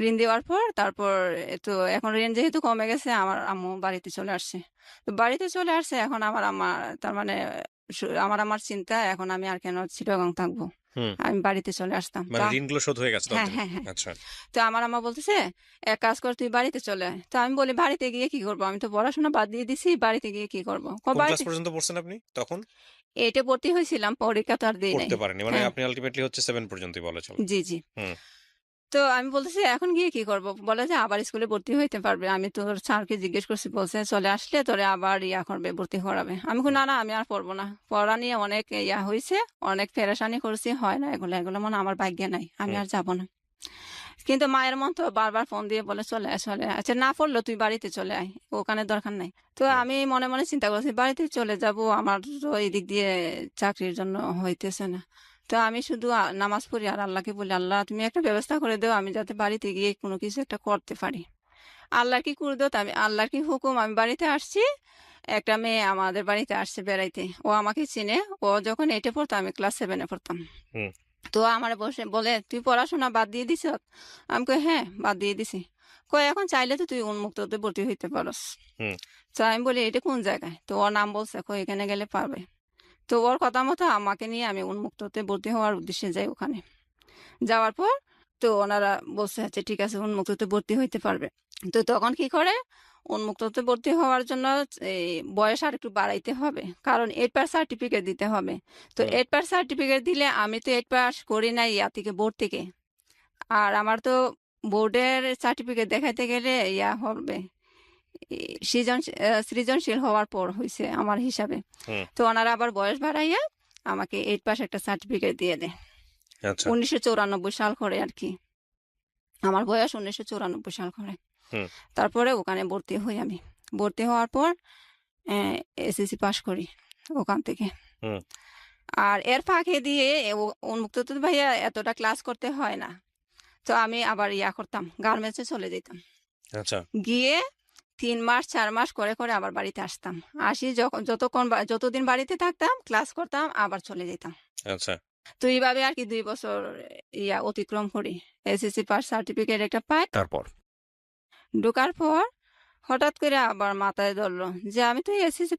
ঋণ দেওয়ার পর তারপর তো এখন ঋণ যেহেতু কমে গেছে, আমার আম্মু বাড়িতে চলে আসছে। তো বাড়িতে চলে আসছে, এখন আমার আম্মা, তার মানে আমার চিন্তা, এখন আমি আর কেন চিটাগাং থাকবো, হুম। আমি বাড়িতে চলে আসতাম। মানে তা ঋণগুলো শোধ হয়ে গেছে হ্যাঁ, তাড়াতাড়ি। হ্যাঁ, হ্যাঁ। আচ্ছা। তো আমার আম্মা বলতেছে, এক কাজ কর, তুই বাড়িতে চলে আয়। তো আমি বলি, বাড়িতে গিয়ে কি করবো, আমি তো পড়াশোনা বাদ দিয়ে দিছি, বাড়িতে গিয়ে কি করবো? কোন ক্লাস বাড়িতে পর্যন্ত পড়ছেন আপনি তখন? এইটে ভর্তি হয়েছিলাম, পরীক্ষা তো আর দিই নাই। পড়তে পারেনি, মানে হ্যাঁ, আপনি আলটিমেটলি হচ্ছে 7 পর্যন্তই বলা চলে। জি, জি। হুম। তো আমি বলতেছি, এখন গিয়ে কি করব? বলে যে আবার স্কুলে ভর্তি হইতে পারবে। আমি তোর স্যারকে জিজ্ঞেস করছি, বলছে চলে আসলে তোরে আবার করবে, ভর্তি করাবে। আমি বলি, হুম। না, না, আমি আর পড়বো না। পড়া নিয়ে অনেক হয়েছে, অনেক পেরেশানি করছি, হয় না এগুলো মনে আমার ভাগ্যে নাই, আমি হুম। আর যাব না। কিন্তু মায়ের মন তো বারবার ফোন দিয়ে বলে, চলে আয়, চলে আয়। আচ্ছা, না পড়লো তুই বাড়িতে চলে আয়, ওখানে দরকার নাই। তো হুম। আমি মনে মনে চিন্তা করছি, বাড়িতে চলে যাব, আমার তো এই দিক দিয়ে চাকরির জন্য হইতেছে না। তো আমি শুধু নামাজ পড়ি আর আল্লাহকে বলি, আল্লাহ তুমি একটা ব্যবস্থা করে দাও, আমি যাতে বাড়িতে গিয়ে কোনো কিছু একটা করতে পারি। আল্লাহর কি করে দাও, আমি আল্লাহর কি হুকুম, আমি বাড়িতে আসছি। একটা মেয়ে আমাদের বাড়িতে আসছে বেড়াইতে, ও আমাকে চিনে। ও যখন 8-এ পড়তো, আমি ক্লাস 7-এ পড়তাম। হুম। তো আমার বসে বলে, তুই পড়াশোনা বাদ দিয়ে দিছ? আমি কই, হ্যাঁ, বাদ দিয়ে দিছি। কই, এখন চাইলে তো তুই উন্মুক্ততে ভর্তি হইতে পারস। হুম। তো আমি বলি, এটা কোন জায়গায়? তো ওর নাম বলছে, কই এখানে গেলে পারবে। তো ওর কথা মতো আমাকে নিয়ে আমি উন্মুক্ততে ভর্তি হওয়ার উদ্দেশ্যে যাই ওখানে। যাওয়ার পর তো ওনারা বলছে, আচ্ছা ঠিক আছে, উন্মুক্ততে ভর্তি হইতে পারবে। তো তখন কি করে, উন্মুক্ততে ভর্তি হওয়ার জন্য এই বয়স আর একটু বাড়াইতে হবে, কারণ 8 পাস সার্টিফিকেট দিতে হবে। তো হুম। 8 পাস সার্টিফিকেট দিলে, আমি তো 8 পাস করি নাই থেকে, বোর্ড থেকে। আর আমার তো বোর্ডের সার্টিফিকেট দেখাইতে গেলে হবে, সৃজনশীল হওয়ার পর হয়েছে আমার হিসাবে। হুম। তো ওনারা আবার বয়স বাড়াইয়া আমাকে 8 পাস একটা সার্টিফিকেট দিয়ে দেয়। আচ্ছা। 1994 সাল করে আর কি, আমার বয়স 1994 সাল করে। হুম। তারপরে ওখানে ভর্তি হই আমি। ভর্তি হওয়ার পর এসএসসি পাস করি ওখান থেকে। হুম। আর এর ফাঁকে দিয়ে উন্মুক্ত তো ভাইয়া এতটা ক্লাস করতে হয় না। তো আমি আবার করতাম, গার্মেন্টসে চলে যেতাম। আচ্ছা। গিয়ে 3 মাস 4 মাস করে করে আবার বাড়িতে আসতাম। আসি, যখন যতদিন বাড়িতে থাকতাম, ক্লাস করতাম, আবার চলে যেতাম। আচ্ছা। তো এইভাবে আর কি 2 বছর অতিক্রম করি। এসএসসি পাস সার্টিফিকেট একটা পাই। তারপর? ঢোকার পর হঠাৎ করে আবার মাথায় ধরলো যে আমি তো এসএসসি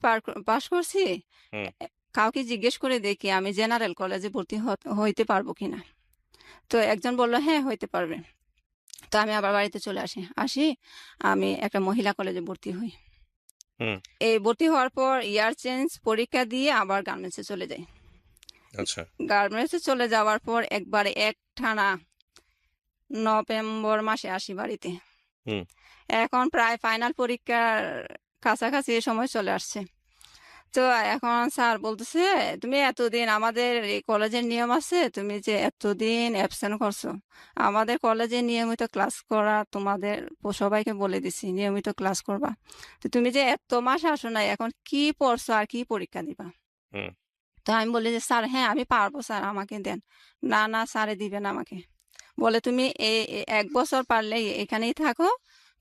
পাস করছি, হুম। কাউকে জিজ্ঞেস করে দেখি আমি জেনারেল কলেজে ভর্তি হইতে পারবো কিনা। তো একজন বললো, হ্যাঁ, হইতে পারবে। তো আমি আবার বাড়িতে চলে আসি, আমি একটা মহিলা কলেজে ভর্তি হই। হুম। এই ভর্তি হওয়ার পর চেঞ্জ পরীক্ষা দিয়ে আবার গার্মেন্টসে চলে যাই। আচ্ছা। গার্মেন্টসে চলে যাওয়ার পর একবারে একটানা নভেম্বর মাসে আসি বাড়িতে। হুম। এখন প্রায় ফাইনাল পরীক্ষার কাছাকাছি সময় চলে আসছে। তো এখন স্যার বলতেছে, তুমি এতদিন, আমাদের এই কলেজের নিয়ম আছে, তুমি যে এতদিন অ্যাবসেন্ট করছো, আমাদের কলেজে নিয়মিত ক্লাস করা তোমাদের সবাইকে বলে দিছি, নিয়মিত ক্লাস করবা। তো তুমি যে এত মাস আসো নাই, এখন কি পড়ছো আর কি পরীক্ষা দিবা? হুম। তো আমি বলি যে, স্যার, হ্যাঁ, আমি পারবো স্যার, আমাকে দেন। না, না, স্যারে দিবেন আমাকে। বলে, তুমি 1 বছর পারলে এখানেই থাকো,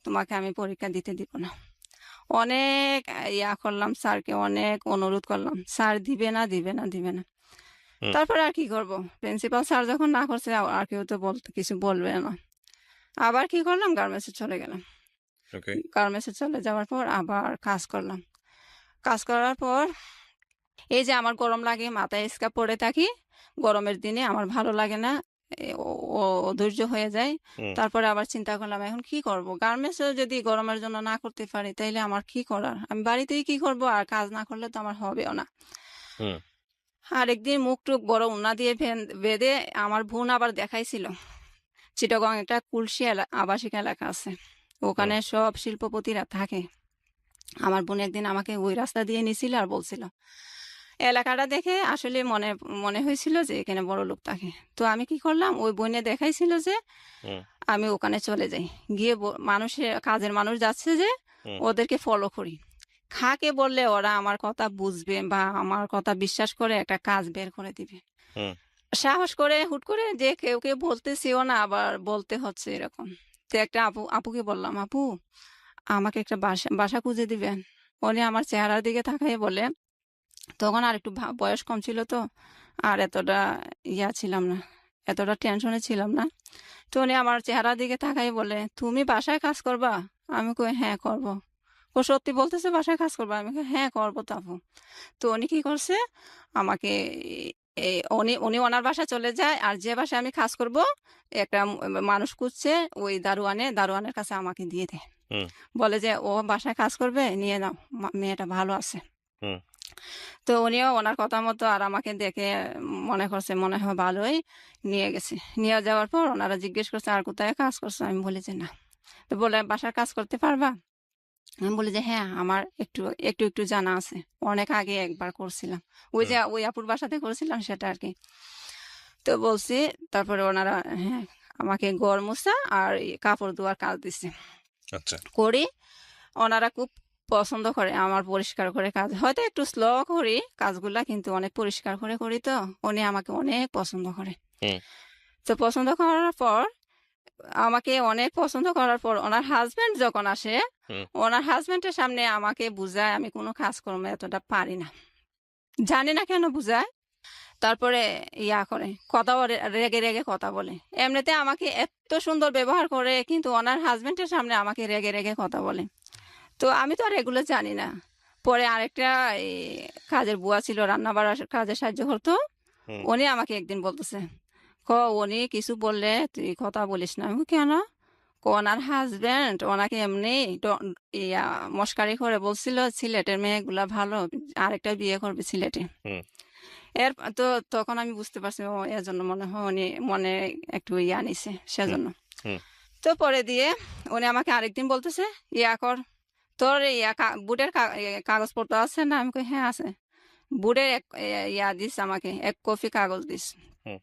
তোমাকে আমি পরীক্ষা দিতে দিব না। অনেক করলাম, স্যারকে অনেক অনুরোধ করলাম, স্যার দিবে না, দিবে না, দিবে না। হুম। তারপরে আর কি করব, প্রিন্সিপাল স্যার যখন না করছে, আর কেউ তো কিছু বলবে না। আবার কি করলাম, গার্মেন্টসে চলে গেলাম। ওকে। গার্মেন্টসে চলে যাওয়ার পর আবার কাজ করলাম। কাজ করার পর এই যে আমার গরম লাগে, মাথায় স্কার্ফ পরে থাকি, গরমের দিনে আমার ভালো লাগে না, অধৈর্য হয়ে যায়। হুম। তারপরে আবার চিন্তা করলাম, এখন কি করব, গার্মেন্টসে যদি গরমের জন্য না করতে পারি, তাইলে আমার কি করার, আমি বাড়িতেই কি করব, আর কাজ না করলে তো আমার হবেও না। হুম। আর একদিন মুখ টুক বড় উন্না দিয়ে বেঁধে আমার বোন আবার দেখাইছিল, চিটাগং একটা কুলসি আবাসিক এলাকা আছে, হুম। ওখানে সব শিল্পপতিরা থাকে। আমার বোন একদিন আমাকে ওই রাস্তা দিয়ে নিছিল আর বলছিল, এলাকাটা দেখে আসলে মনে মনে হয়েছিল যে এখানে বড় লোক থাকে। তো আমি কি করলাম, ওই বোনে দেখাইছিল যে হুম। আমি ওখানে চলে যাই, গিয়ে কাজের মানুষ যাচ্ছে যে, হুম। ওদেরকে ফলো করি। খাকে বললে ওরা আমার কথা বুঝবে বা আমার কথা বিশ্বাস করে একটা কাজ বের করে দিবে। হুম। সাহস করে হুট করে যে কেউ বলতেছিও না, আবার বলতে হচ্ছে এরকম। তো একটা আপুকে বললাম, "আপু, আমাকে একটা বাসা খুঁজে দিবেন?" উনি আমার চেহারার দিকে তাকায়ে বলে, তখন আরেকটু বয়স কম ছিল তো, আর এতটা ছিলাম না, এতটা টেনশনে ছিলাম না। তো উনি আমার চেহারার দিকে তাকায়ে বলে, "তুমি বাসায় কাজ করবা?" আমি কই, "হ্যাঁ, করব।" ও সত্যি বলতেছে বাসায় কাজ করবা? আমি কই, "হ্যাঁ, করব তো আপু।" তো উনি কি করছে, আমাকে উনি উনি ওনার বাসায় চলে যায়, আর যে বাসায় আমি কাজ করব একটা মানুষ খুঁজছে, ওই দারোয়ানের কাছে আমাকে দিয়ে দেয়। হুম। বলে যে, "ও বাসায় কাজ করবে, নিয়ে নাও, মেয়েটা ভালো আছে।" হুম। তো উনিও ওনার কথা মতো, আর আমাকে দেখে মনে করছে মনে হয় ভালোই, নিয়ে গেছে। নিয়ে যাওয়ার পর ওনারা জিজ্ঞেস করছে, "আর কোথায় কাজ করছো?" আমি বলি যে, "না।" তো বলে, "বাসার কাজ করতে পারবা?" আমি বলি যে, "হ্যাঁ, আমার একটু জানা আছে। অনেক আগে একবার করছিলাম। ওই হুম। যে ওই আপুর বাসাতে করেছিলাম সেটা আরকি।" তো বলছি, তারপরে ওনারা, হ্যাঁ, আমাকে ঘর মোছা আর কাপড় ধোয়ার কাজ দিছে। আচ্ছা। করি। ওনারা খুব পছন্দ করে আমার পরিষ্কার করে কাজ। হয়তো একটু স্লো করি কাজগুলা, কিন্তু অনেক পরিষ্কার করে করি তো। উনি আমাকে অনেক পছন্দ করে। হুম। তো পছন্দ করার পর, ওনার হাসব্যান্ড যখন আসে, হুম। ওনার হাসব্যান্ডের সামনে আমাকে বুঝায় আমি কোনো কাজকর্ম এতটা পারি না। জানি না কেন বুঝায়। তারপরে করে, কথাও রেগে কথা বলে। এমনিতে আমাকে এত সুন্দর ব্যবহার করে, কিন্তু ওনার হাসব্যান্ডের সামনে আমাকে রেগে কথা বলে। তো আমি তো আর এগুলো জানি না। পরে আরেকটা এই কাজের বুয়া ছিল, রান্না-বাড়ার কাজে সাহায্য করতো। হুম। উনি আমাকে একদিন বলতেছে, উনি কিছু বললে তুই কথা বলিস না।" আমি বলি, "কেন?" ওনার হাসব্যান্ড ওনাকে এমনি ইয়া মশকারি করে বলছিল, "সিলেটের মেয়েগুলা ভালো, আরেকটা বিয়ে করবে সিলেটে।" হুম। এর তো তখন আমি বুঝতে পারছি, এর জন্য মনে হয় উনি মনে একটু নিছে হুম। সেজন্য। হুম। তো পরে দিয়ে উনি আমাকে আরেকদিন বলতেছে, কর, তোর বুটের কাগজপত্র আছে না?" আমি কই, "হ্যাঁ, আছে।" বুটের এক দিস আমাকে, ১ কপি কাগজ দিস। হুম।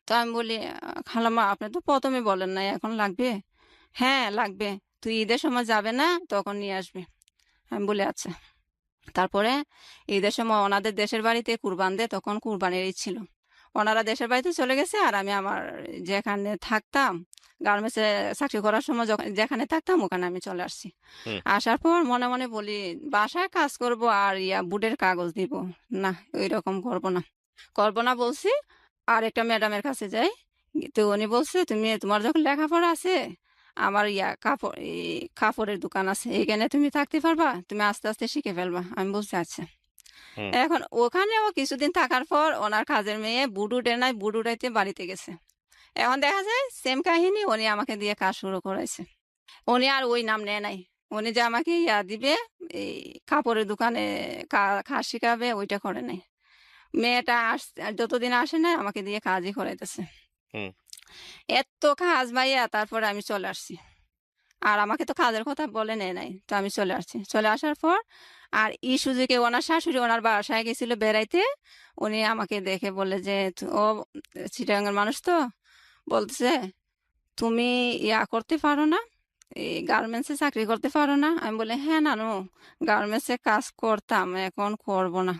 তো আমি বলি, "খালাম্মা, আপনি তো ১ম এ বলেন নাই, এখন লাগবে?" "হ্যাঁ, লাগবে। তুই ঈদের সময় যাবে না, তখন নিয়ে আসবি।" আমি বলি, "আচ্ছা।" তারপরে ঈদের সময় ওনাদের দেশের বাড়িতে কুরবান দেয়, তখন কুরবানির ঈদ ছিল। ওনারা দেশের বাড়িতে চলে গেছে, আর আমি আমার যেখানে থাকতাম, গার্মেন্টসে চাকরি করার সময় যেখানে থাকতাম ওখানে আমি চলে আসছি। হুম। আসার পর মনে মনে বলি, বাসায় কাজ করব আর বুটের কাগজ দিব, না, ওইরকম করব না বলছি। আর একটা ম্যাডামের কাছে যাই। তো উনি বলছে, তোমার যখন লেখাপড়া আছে, আমার কাপড়ের দোকান আছে, এখানে তুমি থাকতে পারবা, তুমি আস্তে আস্তে শিখে ফেলবা। আমি বলছি, "আচ্ছা।" হুম। এখন ওখানেও কিছুদিন থাকার পর ওনার কাজের মেয়ে বুট উঠে নাই, বুট উঠাইতে বাড়িতে গেছে। এখন দেখা যায় সেম কাহিনী, উনি আমাকে দিয়ে কাজ শুরু করাইছে। উনি আর ওই নাম নেয় নাই। উনি যে আমাকে দিবে, এই কাপড়ের দোকানে কাজ শিখাবে, ওইটা করে নাই। মেয়েটা যতদিন আসে নাই আমাকে দিয়ে কাজই করাইতেছে। হুম। এত কাজ ভাইয়া, তারপরে আমি চলে আসছি। আর আমাকে তো কাজের কথা বলে নেয় নাই। তো আমি চলে আসছি। চলে আসার পর, আর সুযোগে ওনার শাশুড়ি ওনার বাসায় গেছিল বেড়াইতে। উনি আমাকে দেখে বলে যে, ও চিটাগাঙের মানুষ তো, বলতেছে, "তুমি করতে পারো না? এই গার্মেন্টসে চাকরি করতে পারো না?" আমি বলি, "হ্যাঁ নানু, গার্মেন্টসে কাজ করতাম, এখন করব না।"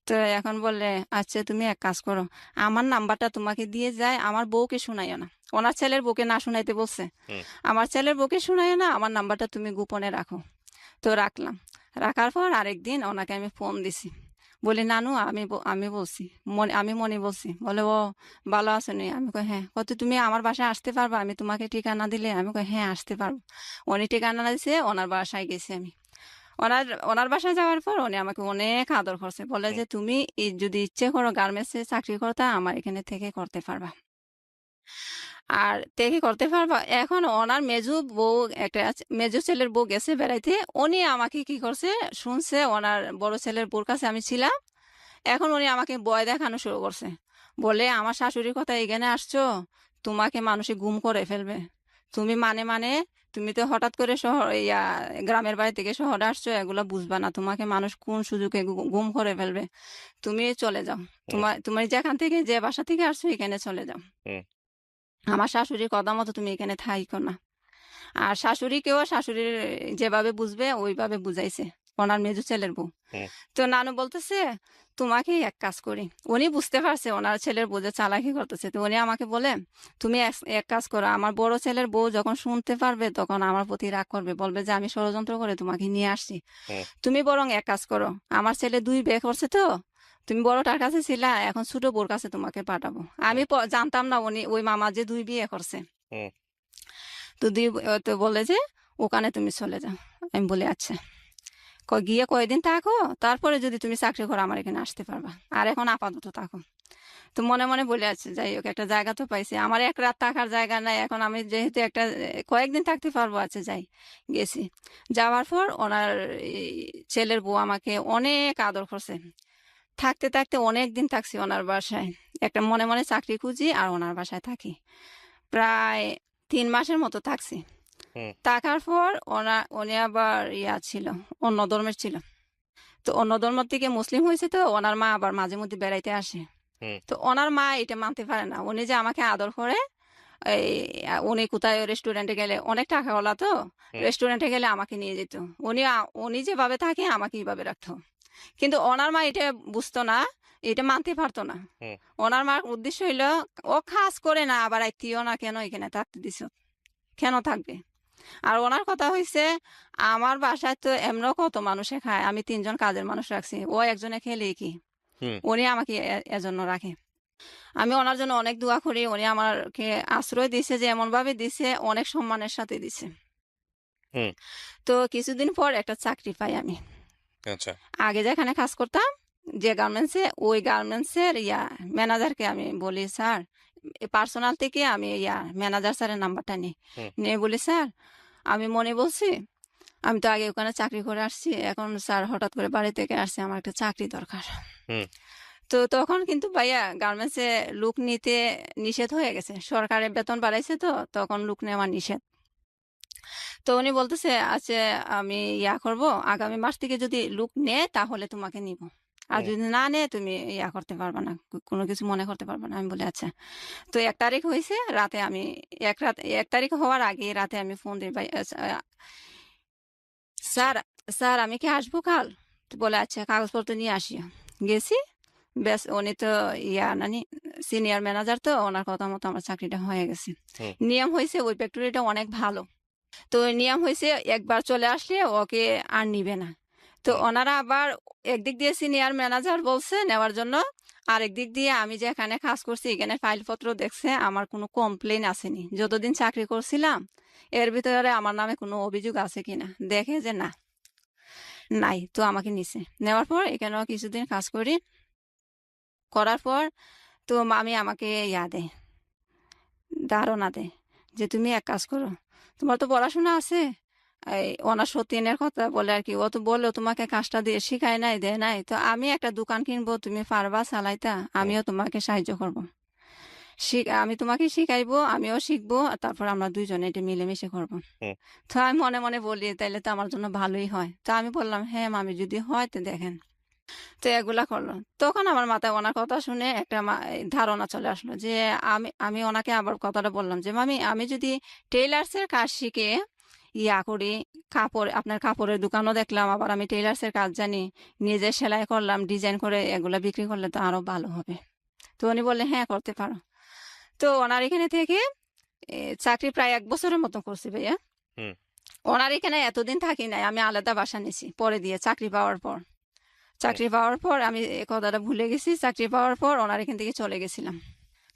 তো এখন বললে, "আচ্ছা, তুমি এক কাজ করো, আমার নাম্বারটা তোমাকে দিয়ে যায়, আমার বউকে শুনাইও না।" ওনার ছেলের বউকে না শুনাইতে বলছে। হুম। "আমার ছেলের বউকে শুনাইও না, আমার নাম্বারটা তুমি গোপনে রাখো।" তো রাখলাম। রাখার পর আরেকদিন ওনাকে আমি ফোন দিছি। বলি, "নানু, আমি বলছি, আমি মনি বলছি।" বলে, "ও, ভালো আছেন?" আমি কই, "হ্যাঁ।" তুমি আমার বাসায় আসতে পারবা, আমি তোমাকে ঠিকানা দিলে?" আমি কই, "হ্যাঁ, আসতে পারবো।" উনি ঠিকানা দিছে, ওনার বাসায় গেছি আমি। ওনার ওনার বাসায় যাওয়ার পর উনি আমাকে অনেক আদর করছে। বলে হুম। যে, "তুমি যদি ইচ্ছে করো গার্মেন্টসে চাকরি করতে, আমার এখানে থেকে করতে পারবা। আর থেকে করতে পারবা।" এখন ওনার মেজো বউ, একটা মেজো ছেলের বউ গেছে বেড়াইতে। উনি আমাকে কি করছে, শুনছে ওনার বড় ছেলের বউর কাছে আমি ছিলাম। এখন উনি আমাকে ভয় দেখানো শুরু করছে। বলে, "আমার শাশুড়ির কথা এখানে আসছো, তোমাকে মানুষে গুম করে ফেলবে। তুমি তুমি তো হঠাৎ করে গ্রামের বাড়ি থেকে শহরে আসছো, এগুলা বুঝবা না। তোমাকে মানুষ কোন সুযোগে গুম করে ফেলবে। তুমি চলে যাও। হুম। তুমি যেখান থেকে, যে বাসা থেকে আসছো, এখানে চলে যাও। হুম। আমার শাশুড়ির কথা মতো তুমি এখানে থাইকো না।" আর শাশুড়ির যেভাবে বুঝবে ওইভাবে বুঝাইছে। ওনার মেজো ছেলের বউ। হুম। তো নানু বলতেছে তোমাকে এক কাজ করি, উনি বুঝতে পারছে ওনার ছেলের বউ যে চালাকি করতেছে, তো উনি আমাকে বলে তুমি এক কাজ করো, আমার বড় ছেলের বউ যখন শুনতে পারবে তখন আমার প্রতি রাগ করবে, বলবে যে আমি ষড়যন্ত্র করে তোমাকে নিয়ে আসছি। হুম। তুমি বরং এক কাজ করো, আমার ছেলে 2 বিয়ে করছে তো, তুমি বড়টার কাছে ছিলা, এখন ছোট বোর কাছে তোমাকে পাঠাবো। আমি জানতাম না উনি ওই মামা যে 2 বিয়ে করছে। হুম। তো তো বলে যে ওখানে তুমি চলে যাও। আমি বলি আচ্ছা। গিয়ে কয়দিন থাকো, তারপরে যদি তুমি চাকরি করো আমার এখানে আসতে পারবা, আর এখন আপাতত থাকো। তো মনে মনে বলে আছে যাই হোক একটা জায়গা তো পাইছি, আমার এক রাত থাকার জায়গা নাই, এখন আমি যেহেতু একটা কয়েকদিন থাকতে পারবো, আছে যাই। গেছি, যাওয়ার পর ওনার এই ছেলের বউ আমাকে অনেক আদর করছে। থাকতে থাকতে অনেক দিন থাকছি ওনার বাসায়, একটা মনে মনে চাকরি খুঁজি আর ওনার বাসায় থাকি। প্রায় 3 মাসের মতো থাকছি। হুম। থাকার পর উনি আবার ছিল, অন্য ধর্মের ছিল। তো অন্য ধর্ম থেকে মুসলিম হয়েছে, তো ওনার মা আবার মাঝে মধ্যে বেড়াইতে আসে। হুম। তো ওনার মা এটা মানতে পারে না, উনি যে আমাকে আদর করে। এই উনি কোথায় রেস্টুরেন্টে গেলে, অনেক টাকাওয়ালা তো, হুম। রেস্টুরেন্টে গেলে আমাকে নিয়ে যেত। উনি যেভাবে থাকে আমাকে এইভাবে রাখতো। কিন্তু ওনার মা এটা বুঝতো না, এটা মানতে পারতো না। হুম। ওনার মার উদ্দেশ্য হইলো ও কাজ করে না, আবার আত্মীয় না কেন এখানে থাকতে দিছ, কেন থাকবে। আর ওনার কথা হয়েছে আমার বাসায় তো এমনও কত মানুষে খায়, আমি 3জন কাজের মানুষ রাখছি, ও একজনে খেলে কি, হুম। উনি আমাকে এজন্য রাখে। আমি ওনার জন্য অনেক দোয়া করি, উনি আমাকে আশ্রয় দিছে, যে এমন ভাবে দিছে, অনেক সম্মানের সাথে দিছে। হুম। তো কিছুদিন পর একটা চাকরি পাই আমি। আচ্ছা। আগে যেখানে কাজ করতাম, যে গার্মেন্টসে, ওই গার্মেন্টসের ম্যানেজারকে আমি বলি স্যার, পার্সোনাল থেকে আমি ম্যানেজার স্যারের নাম্বারটা নিই, হুম। নিয়ে বলি স্যার আমি মনে বলছি, আমি তো আগে ওখানে চাকরি করে আসছি, এখন স্যার হঠাৎ করে বাড়ি থেকে আসছে, আমার একটা চাকরি দরকার। হুম। তো তখন কিন্তু ভাইয়া গার্মেন্টসে লোক নিতে নিষেধ হয়ে গেছে, সরকারের বেতন বাড়াইছে, তো তখন লোক নেওয়া নিষেধ। তো উনি বলতেছে আচ্ছা আমি করব, আগামী মাস থেকে যদি লোক নেয় তাহলে তোমাকে নিব, আর হুম। যদি না নেয় তুমি করতে পারবে না, কোনো কিছু মনে করতে পারবে না। আমি বলি আচ্ছা। তো 1 তারিখ হয়েছে রাতে, আমি 1 তারিখ হওয়ার আগে রাতে আমি ফোন দিই, ভাই আচ্ছা। স্যার, স্যার আমি কি আসবো কাল? তো বলে আচ্ছা কাগজপত্র নিয়ে আসিও। গেছি, ব্যাস উনি তো নানি সিনিয়র ম্যানেজার, তো ওনার কথা মতো আমার চাকরিটা হয়ে গেছে। হুম। নিয়ম হয়েছে ওই ফ্যাক্টরিটা অনেক ভালো, তো নিয়ম হয়েছে একবার চলে আসলে ওকে আর নিবে না। তো হুম। ওনারা আবার একদিক দিয়ে সিনিয়র ম্যানেজার বলছে নেওয়ার জন্য, আর একদিক দিয়ে আমি যে এখানে কাজ করছি এখানে ফাইলপত্র দেখছে, আমার কোনো কমপ্লেন আসেনি যতদিন চাকরি করছিলাম, এর ভিতরে আমার নামে কোনো অভিযোগ আছে কিনা, দেখে যে না, নাই, তো আমাকে নিছে। নেওয়ার পর এখানেও কিছুদিন কাজ করি, করার পর তো মামি আমাকে দেয়, ধারণা দেয় যে তুমি এক কাজ করো, তোমার তো পড়াশোনা আছে, এই অনার্স সতীনের কথা বলে আর কি, ও তো বললো তোমাকে কাজটা দিয়ে শিখায় নাই, দেয় নাই, তো আমি একটা দোকান কিনবো, তুমি পারবা চালাইতা, হুম। আমিও তোমাকে সাহায্য করব। আমি তোমাকে শিখাইবো, আমিও শিখবো, আর তারপর আমরা দুইজনে এটা মিলেমিশে করবো। হুম। তো আমি মনে মনে বলি তাইলে তো আমার জন্য ভালোই হয়, তো আমি বললাম হ্যাঁ মামি যদি হয় তো দেখেন। তো এগুলা করলো, তখন আমার মাথায় ওনার কথা শুনে একটা ধারণা চলে আসলো যে আমি আমি ওনাকে আবার কথাটা বললাম যে মামি আমি যদি টেইলার্সের কাজ শিখে করি, কাপড় আপনার কাপড়ের দোকানও দেখলাম, আবার আমি টেইলার্সের কাজ জানি, নিজে সেলাই করলাম, ডিজাইন করে এগুলা বিক্রি করলে তো আরো ভালো হবে। তো উনি বললেন হ্যাঁ করতে পারো। তো ওনার এখানে থেকে চাকরি প্রায় 1 বছরের মতো করছি ভাইয়া। হুম। ওনার এখানে এতদিন থাকি নাই, আমি আলাদা বাসা নিছি পরে দিয়ে চাকরি পাওয়ার পর। হুম। চাকরি পাওয়ার পর আমি এ কথাটা ভুলে গেছি, চাকরি পাওয়ার পর ওনার এখান থেকে চলে গেছিলাম,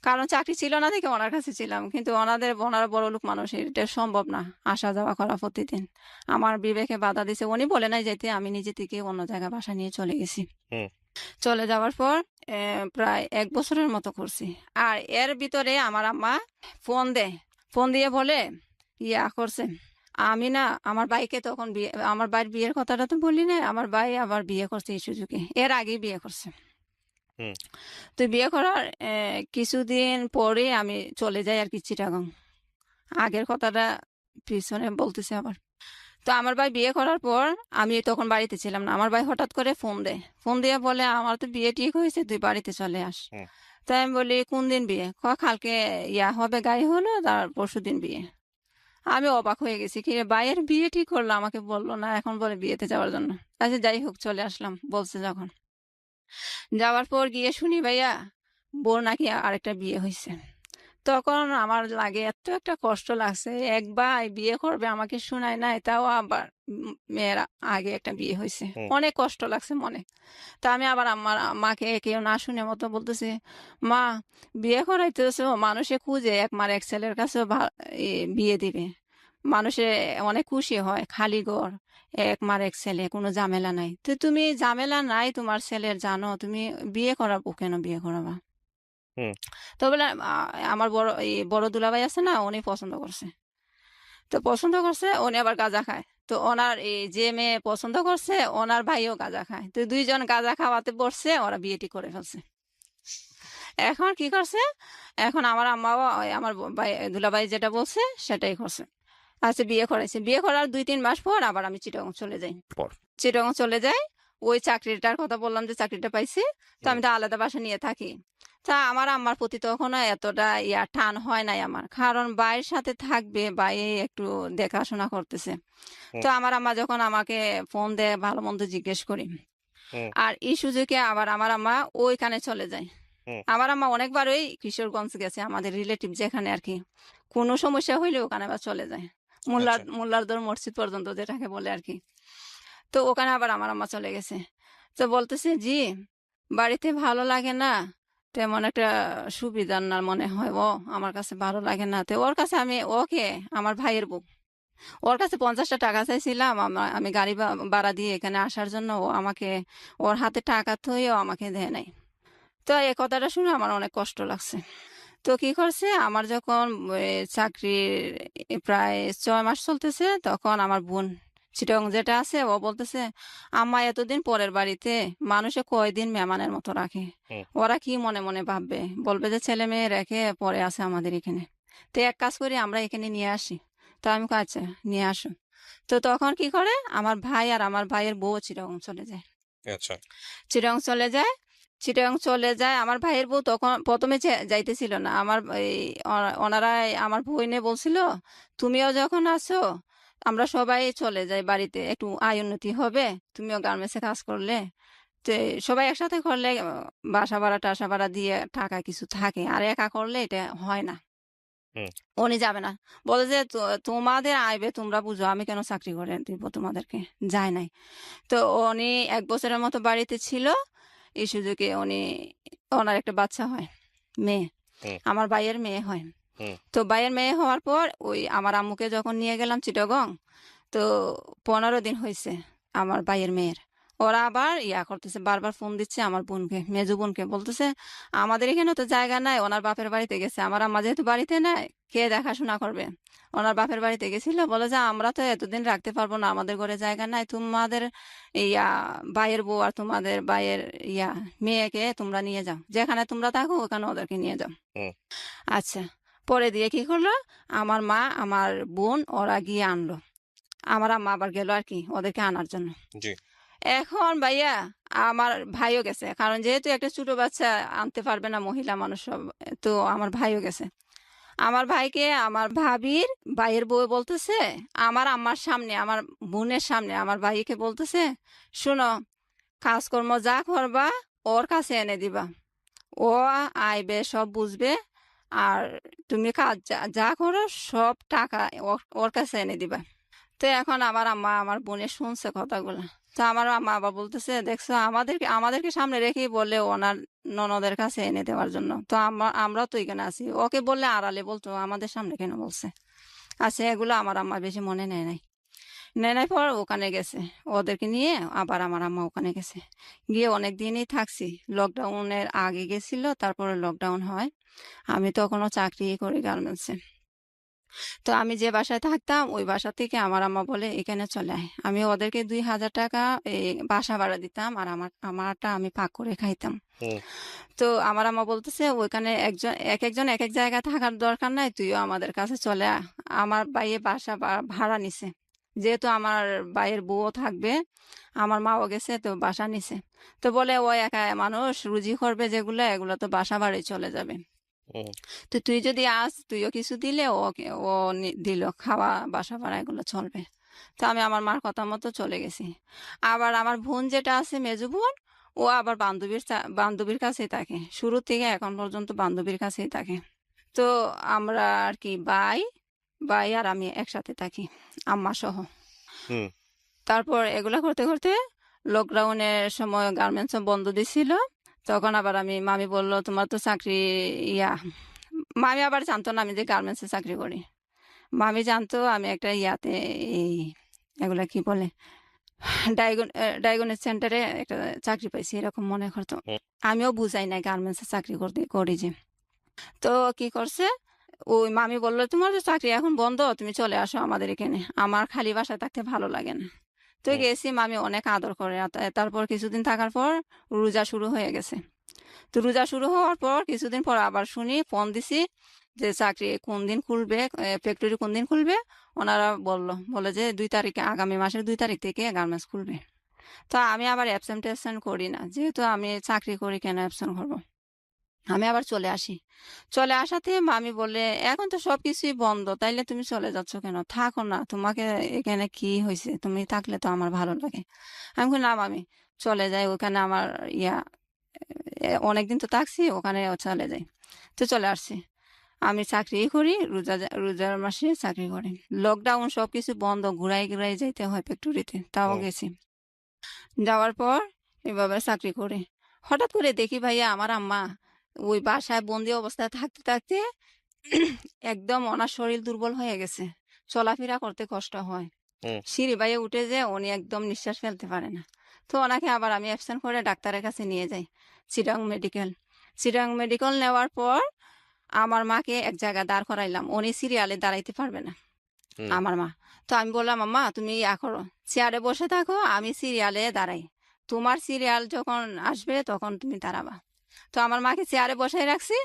কারণ চাকরি ছিল না দেখে ওনার কাছে ছিলাম, কিন্তু ওনারা বড় লোক মানুষ, এটা সম্ভব না আসা যাওয়া করা প্রতিদিন। আমার বিবেকে বাধা দিছে, উনি বলে নাই যেতে, আমি নিজে থেকে অন্য জায়গায় বাসা নিয়ে চলে গেছি। হুম। চলে যাওয়ার পর প্রায় 1 বছরের মতো করছি। আর এর ভিতরে আমার আম্মা ফোন দিয়ে বলে করছে, আমি না আমার ভাইকে তখন বিয়ে, আমার ভাইয়ের বিয়ের কথাটা তো বলি না, আমার ভাই আবার বিয়ে করছে এই সুযোগে, এর আগেই বিয়ে করছে। হুম। তো বিয়ে করার কিছুদিন পরে আমি চলে যাই আর কি চিটাগং, আগের কথাটা পিছনে বলতেছে আবার। তো আমার ভাই বিয়ে করার পর আমি তখন বাড়িতে ছিলাম না, আমার ভাই হঠাৎ করে ফোন দিয়ে বলে আমার তো বিয়ে ঠিক হয়েছে, তুই বাড়িতে চলে আস। হুম। তাই আমি বলি কোন দিন বিয়ে, কালকে হবে গায়ে হলো, তার পরশু দিন বিয়ে। আমি অবাক হয়ে গেছি, কি রে, ভাইয়ের বিয়ে ঠিক করলো, আমাকে বললো না, এখন বলে বিয়েতে যাওয়ার জন্য। আচ্ছা যাই হোক, চলে আসলাম বলছে যখন। যাওয়ার পর গিয়ে শুনি ভাইয়া বোর নাকি আরেকটা বিয়ে হয়েছে। তখন আমার লাগে, এত একটা কষ্ট লাগছে, এক ভাই বিয়ে করবে আমাকে শোনায় নাই, তাও আবার মেয়ের আগে একটা বিয়ে হয়েছে। হুম অনেক কষ্ট লাগছে মনে। তা আমি আবার আমার মাকে কেউ না শুনে মতো বলতেছে, মা, বিয়ে করাইতেছো, মানুষে খুঁজে এক মার এক ছেলের কাছেও বিয়ে দিবে, মানুষে অনেক খুশি হয়, খালি ঘর, এক মার এক ছেলে, কোনো ঝামেলা নাই, তো তুমি ঝামেলা নাই তোমার ছেলের, জানো তুমি বিয়ে করাবো, কেন বিয়ে করাবা? হুম তো বলে আমার বড় দুলাভাই আছে না, উনি পছন্দ করছে। তো পছন্দ করছে, উনি আবার গাঁজা খায়। তো ওনার এই যে মেয়ে পছন্দ করছে, ওনার ভাইও গাঁজা খায়, তো দুইজন গাঁজা খাওয়াতে বসছে, ওরা বিয়েটি করে ফেলছে। এখন কি করছে, এখন আমার আম্মাও আমার ভাই দুলাভাই যেটা বলছে সেটাই করছে। আচ্ছা বিয়ে করাইছে, বিয়ে করার 2-3 মাস পর আবার আমি চিটাগং চলে যাই। পর চিটাগং চলে যাই, ওই চাকরিটার কথা বললাম যে চাকরিটা পাইছি, তো হুম আমি তো আলাদা বাসা নিয়ে থাকি। তা আমার আম্মার প্রতি তখনও এতটা টান হয় নাই আমার, কারণ ভাইয়ের সাথে থাকবে, ভাই একটু দেখাশোনা করতেছে। হুম তো আমার আম্মা যখন আমাকে ফোন দেয়, ভালো মন্দ জিজ্ঞেস করি। হুম আর এই সুযোগে আবার আমার আম্মা ওইখানে চলে যায়। হুম আমার আম্মা অনেকবার ওই কিশোরগঞ্জ গেছে, আমাদের রিলেটিভ যেখানে আর কি, কোনো সমস্যা হইলে ওখানে আবার চলে যায়, আচ্ছা মোল্লারদর মসজিদ পর্যন্ত যেটাকে বলে আর কি। তো ওখানে আবার আমার আম্মা চলে গেছে। তো বলতেছে, জি, বাড়িতে ভালো লাগে না, তেমন একটা সুবিধার না মনে হয়, ও আমার কাছে ভালো লাগে না। তো ওর কাছে আমি, ওকে, আমার ভাইয়ের বউ, ওর কাছে 50টা টাকা চাইছিলাম, আমি গাড়ি ভাড়া দিয়ে এখানে আসার জন্য, ও আমাকে, ওর হাতে টাকা থইও আমাকে দেয় নাই। তো এই কথাটা শুনে আমার অনেক কষ্ট লাগছে। তো কি করছে, আমার যখন চাকরির প্রায় 6 মাস চলতেছে, তখন আমার বোন চিটং যেটা আছে, ও বলতেছে, আম্মা এতদিন পরের বাড়িতে মানুষে কয়দিন মেহমানের মতো রাখে, হুম ওরা কি মনে মনে ভাববে, বলবে যে ছেলে মেয়ে রেখে পরে আছে আমাদের এখানে, তো এক কাজ করি আমরা এখানে নিয়ে আসি। তো আমি কই, আচ্ছা নিয়ে আসো। তো তখন কি করে, আমার ভাই আর আমার ভাইয়ের বউ চিটং চলে যায়। আচ্ছা চিটং চলে যায়, চিটং চলে যায়। আমার ভাইয়ের বউ তখন প্রথমে যাইতেছিল না, আমার এই ওনারা আমার বইনে বলছিল, তুমিও যখন আসো আমরা সবাই চলে যাই বাড়িতে, একটু আয় উন্নতি হবে, তুমিও গার্মেন্টসে কাজ করলে, তো সবাই একসাথে করলে বাসা ভাড়া টাসা ভাড়া দিয়ে টাকা কিছু থাকে, আর একা করলে এটা হয় না। হুম উনি যাবে না, বলে যে তোমাদের আইবে তোমরা বুঝো, আমি কেন চাকরি করে দিব তোমাদেরকে, যায় নাই। তো উনি 1 বছরের মতো বাড়িতে ছিল, এই সুযোগে উনি, ওনার একটা বাচ্চা হয়, মেয়ে, হুম আমার ভাইয়ের মেয়ে হয়। হুম তো ভাইয়ের মেয়ে হওয়ার পর ওই আমার আম্মুকে যখন নিয়ে গেলাম চিটাগং, তো 15 দিন হয়েছে আমার ভাইয়ের মেয়ের, ওরা আবার করতেছে, বারবার ফোন দিচ্ছে আমার বোনকে, মেজো বোনকে, বলতেছে আমাদের এখানে তো জায়গা নাই, ওনার বাপের বাড়িতে গেছে, আমার আম্মা যেহেতু বাড়িতে নাই, কে দেখাশোনা করবে, ওনার বাপের বাড়িতে গেছিল, বলে যে আমরা তো এতদিন রাখতে পারবো না, আমাদের ঘরে জায়গা নাই, তোমাদের ইয়া ভাইয়ের বউ আর তোমাদের ভাইয়ের ইয়া মেয়েকে তোমরা নিয়ে যাও, যেখানে তোমরা থাকো ওখানে ওদেরকে নিয়ে যাও। হুম আচ্ছা, পরে দিয়ে কি করলো, আমার মা আমার বোন ওরা গিয়ে আনলো, আমার আম্মা আবার গেল আর কি ওদেরকে আনার জন্য। জি এখন ভাইয়া আমার ভাইও গেছে, কারণ যেহেতু একটা ছোট বাচ্চা আনতে পারবে না মহিলা মানুষ সব, তো আমার ভাইও গেছে। আমার ভাইকে আমার ভাবির ভাইয়ের বউ বলতেছে, আমার আম্মার সামনে, আমার বোনের সামনে আমার ভাইকে বলতেছে, শুনো, কাজকর্ম যা করবা ওর কাছে এনে দিবা, ও আইবে সব বুঝবে, আর তুমি কাজ যা যা করো সব টাকা ওর কাছে এনে দিবা। তো এখন আমার আম্মা আমার বোনের শুনছে কথাগুলো। তো আমার আম্মা আবার বলতেছে, দেখছো, আমাদেরকে আমাদেরকে সামনে রেখেই বলে ওনার ননদের কাছে এনে দেওয়ার জন্য, তো আমরা তো এখানে আছি, ওকে বললে আড়ালে বলতো, আমাদের সামনে কেন বলছে? আচ্ছা, এগুলো আমার আম্মা বেশি মনে নেয় নাই। নেয় নাই পর ওখানে গেছে, ওদেরকে নিয়ে আবার আমার আম্মা ওখানে গেছে, গিয়ে অনেক দিনই থাকছি। লকডাউনের আগে গেছিল, তারপরে লকডাউন হয়, আমি তখনও চাকরি করি গার্মেন্টসে। তো আমি যে বাসায় থাকতাম ওই বাসা থেকে আমার আম্মা বলে এখানে চলে আয়, আমি ওদেরকে 2,000 টাকা এই বাসা ভাড়া দিতাম, আর আমারটা আমি পাক করে খাইতাম। হুম তো আমার আম্মা বলতেছে, ওইখানে একজন এক এক জায়গায় থাকার দরকার নাই, তুইও আমাদের কাছে চলে আয়। আমার ভাইয়ে বাসা ভাড়া নিছে, যেহেতু আমার ভাইয়ের বউও থাকবে, আমার মাও গেছে, তো বাসা নিছে। তো বলে ও একা মানুষ, রুজি করবে যেগুলো, এগুলো তো বাসা ভাড়াই চলে যাবে। হুম, তো তুই যদি তুইও কিছু দিলে ও দিল খাওয়া বাসা ভাড়া এগুলো চলবে। তো আমি আমার মার কথা মতো চলে গেছি। আবার আমার বোন যেটা আছে মেজো বোন, ও আবার বান্ধবীর কাছেই থাকে, শুরু থেকে এখন পর্যন্ত বান্ধবীর কাছেই থাকে। তো আমরা আর কি ভাই ভাই আর আমি একসাথে থাকি, আম্মা সহ। হুম, তারপর এগুলা করতে করতে লকডাউনের সময় গার্মেন্টস বন্ধ দিছিল। তখন আবার মামি বলল তোমার তো চাকরি ইয়া, মামি আবার জানতো না আমি যে গার্মেন্টসে চাকরি করি। মামি জানতো আমি একটা ইয়াতে এই এগুলা কি বলে ডায়াগনস্টিক সেন্টারে একটা চাকরি পাইছি এরকম মনে করতো। হুম, আমিও বুঝাই নাই গার্মেন্টসে চাকরি করতে করি যে। তো কি করছে, ওই মামি বললো তোমার তো চাকরি এখন বন্ধ, তুমি চলে আসো আমাদের এখানে, আমার খালি বাসায় থাকতে ভালো লাগে না। তো হুম, গেছি, মামি অনেক আদর করে। আর তারপর কিছুদিন থাকার পর রোজা শুরু হয়ে গেছে। তো রোজা শুরু হওয়ার পর কিছুদিন পর আবার শুনি ফোন দিছি যে চাকরি কোন দিন খুলবে, ফ্যাক্টরি কোন দিন খুলবে। ওনারা বলে যে 2 তারিখে, আগামী মাসের 2 তারিখ থেকে গার্মেন্টস খুলবে। তো আমি আবার অ্যাবসেন্ট ট্যাবসেন্ট করি না, যেহেতু আমি চাকরি করি কেন অ্যাবসেন্ট করবো। আমি আবার চলে আসি। চলে আসাতে মামি বলে এখন তো সবকিছুই বন্ধ, তাইলে তুমি চলে যাচ্ছ কেন, থাকো না, তোমাকে এখানে কি হয়েছে, তুমি থাকলে তো আমার ভালো লাগে। আমি বলি, না মামি চলে যাই, ওখানে আমার ইয়া অনেকদিন তো থাকছি, ওখানে চলে যাই। তো চলে আসছি। আমি চাকরি করি, রোজার মাসে চাকরি করি। লকডাউন সবকিছু বন্ধ, ঘুরাই ঘুরাই যাইতে হয় ফ্যাক্টরিতে, তাও হুম, গেছি। যাওয়ার পর এভাবে চাকরি করে হঠাৎ করে দেখি ভাইয়া আমার আম্মা ওই বাসায় বন্দি অবস্থায় থাকতে থাকতে একদম ওনার শরীর দুর্বল হয়ে গেছে, চলাফেরা করতে কষ্ট হয়। হুম, সিঁড়ি বাইয়ে উঠে যে উনি একদম নিঃশ্বাস ফেলতে পারে না। তো ওনাকে আবার আমি অ্যাবসেন্ট করে ডাক্তারের কাছে নিয়ে যাই, চিটাং মেডিকেল নেওয়ার পর আমার মাকে এক জায়গায় দাঁড় করাইলাম, উনি সিরিয়ালে দাঁড়াইতে পারবে না হুম, আমার মা। তো আমি বললাম আম্মা তুমি ইয়া করো, চেয়ারে বসে থাকো, আমি সিরিয়ালে দাঁড়াই, তোমার সিরিয়াল যখন আসবে তখন তুমি দাঁড়াবা। তো আমার মাকে চেয়ারে বসাই রাখছি।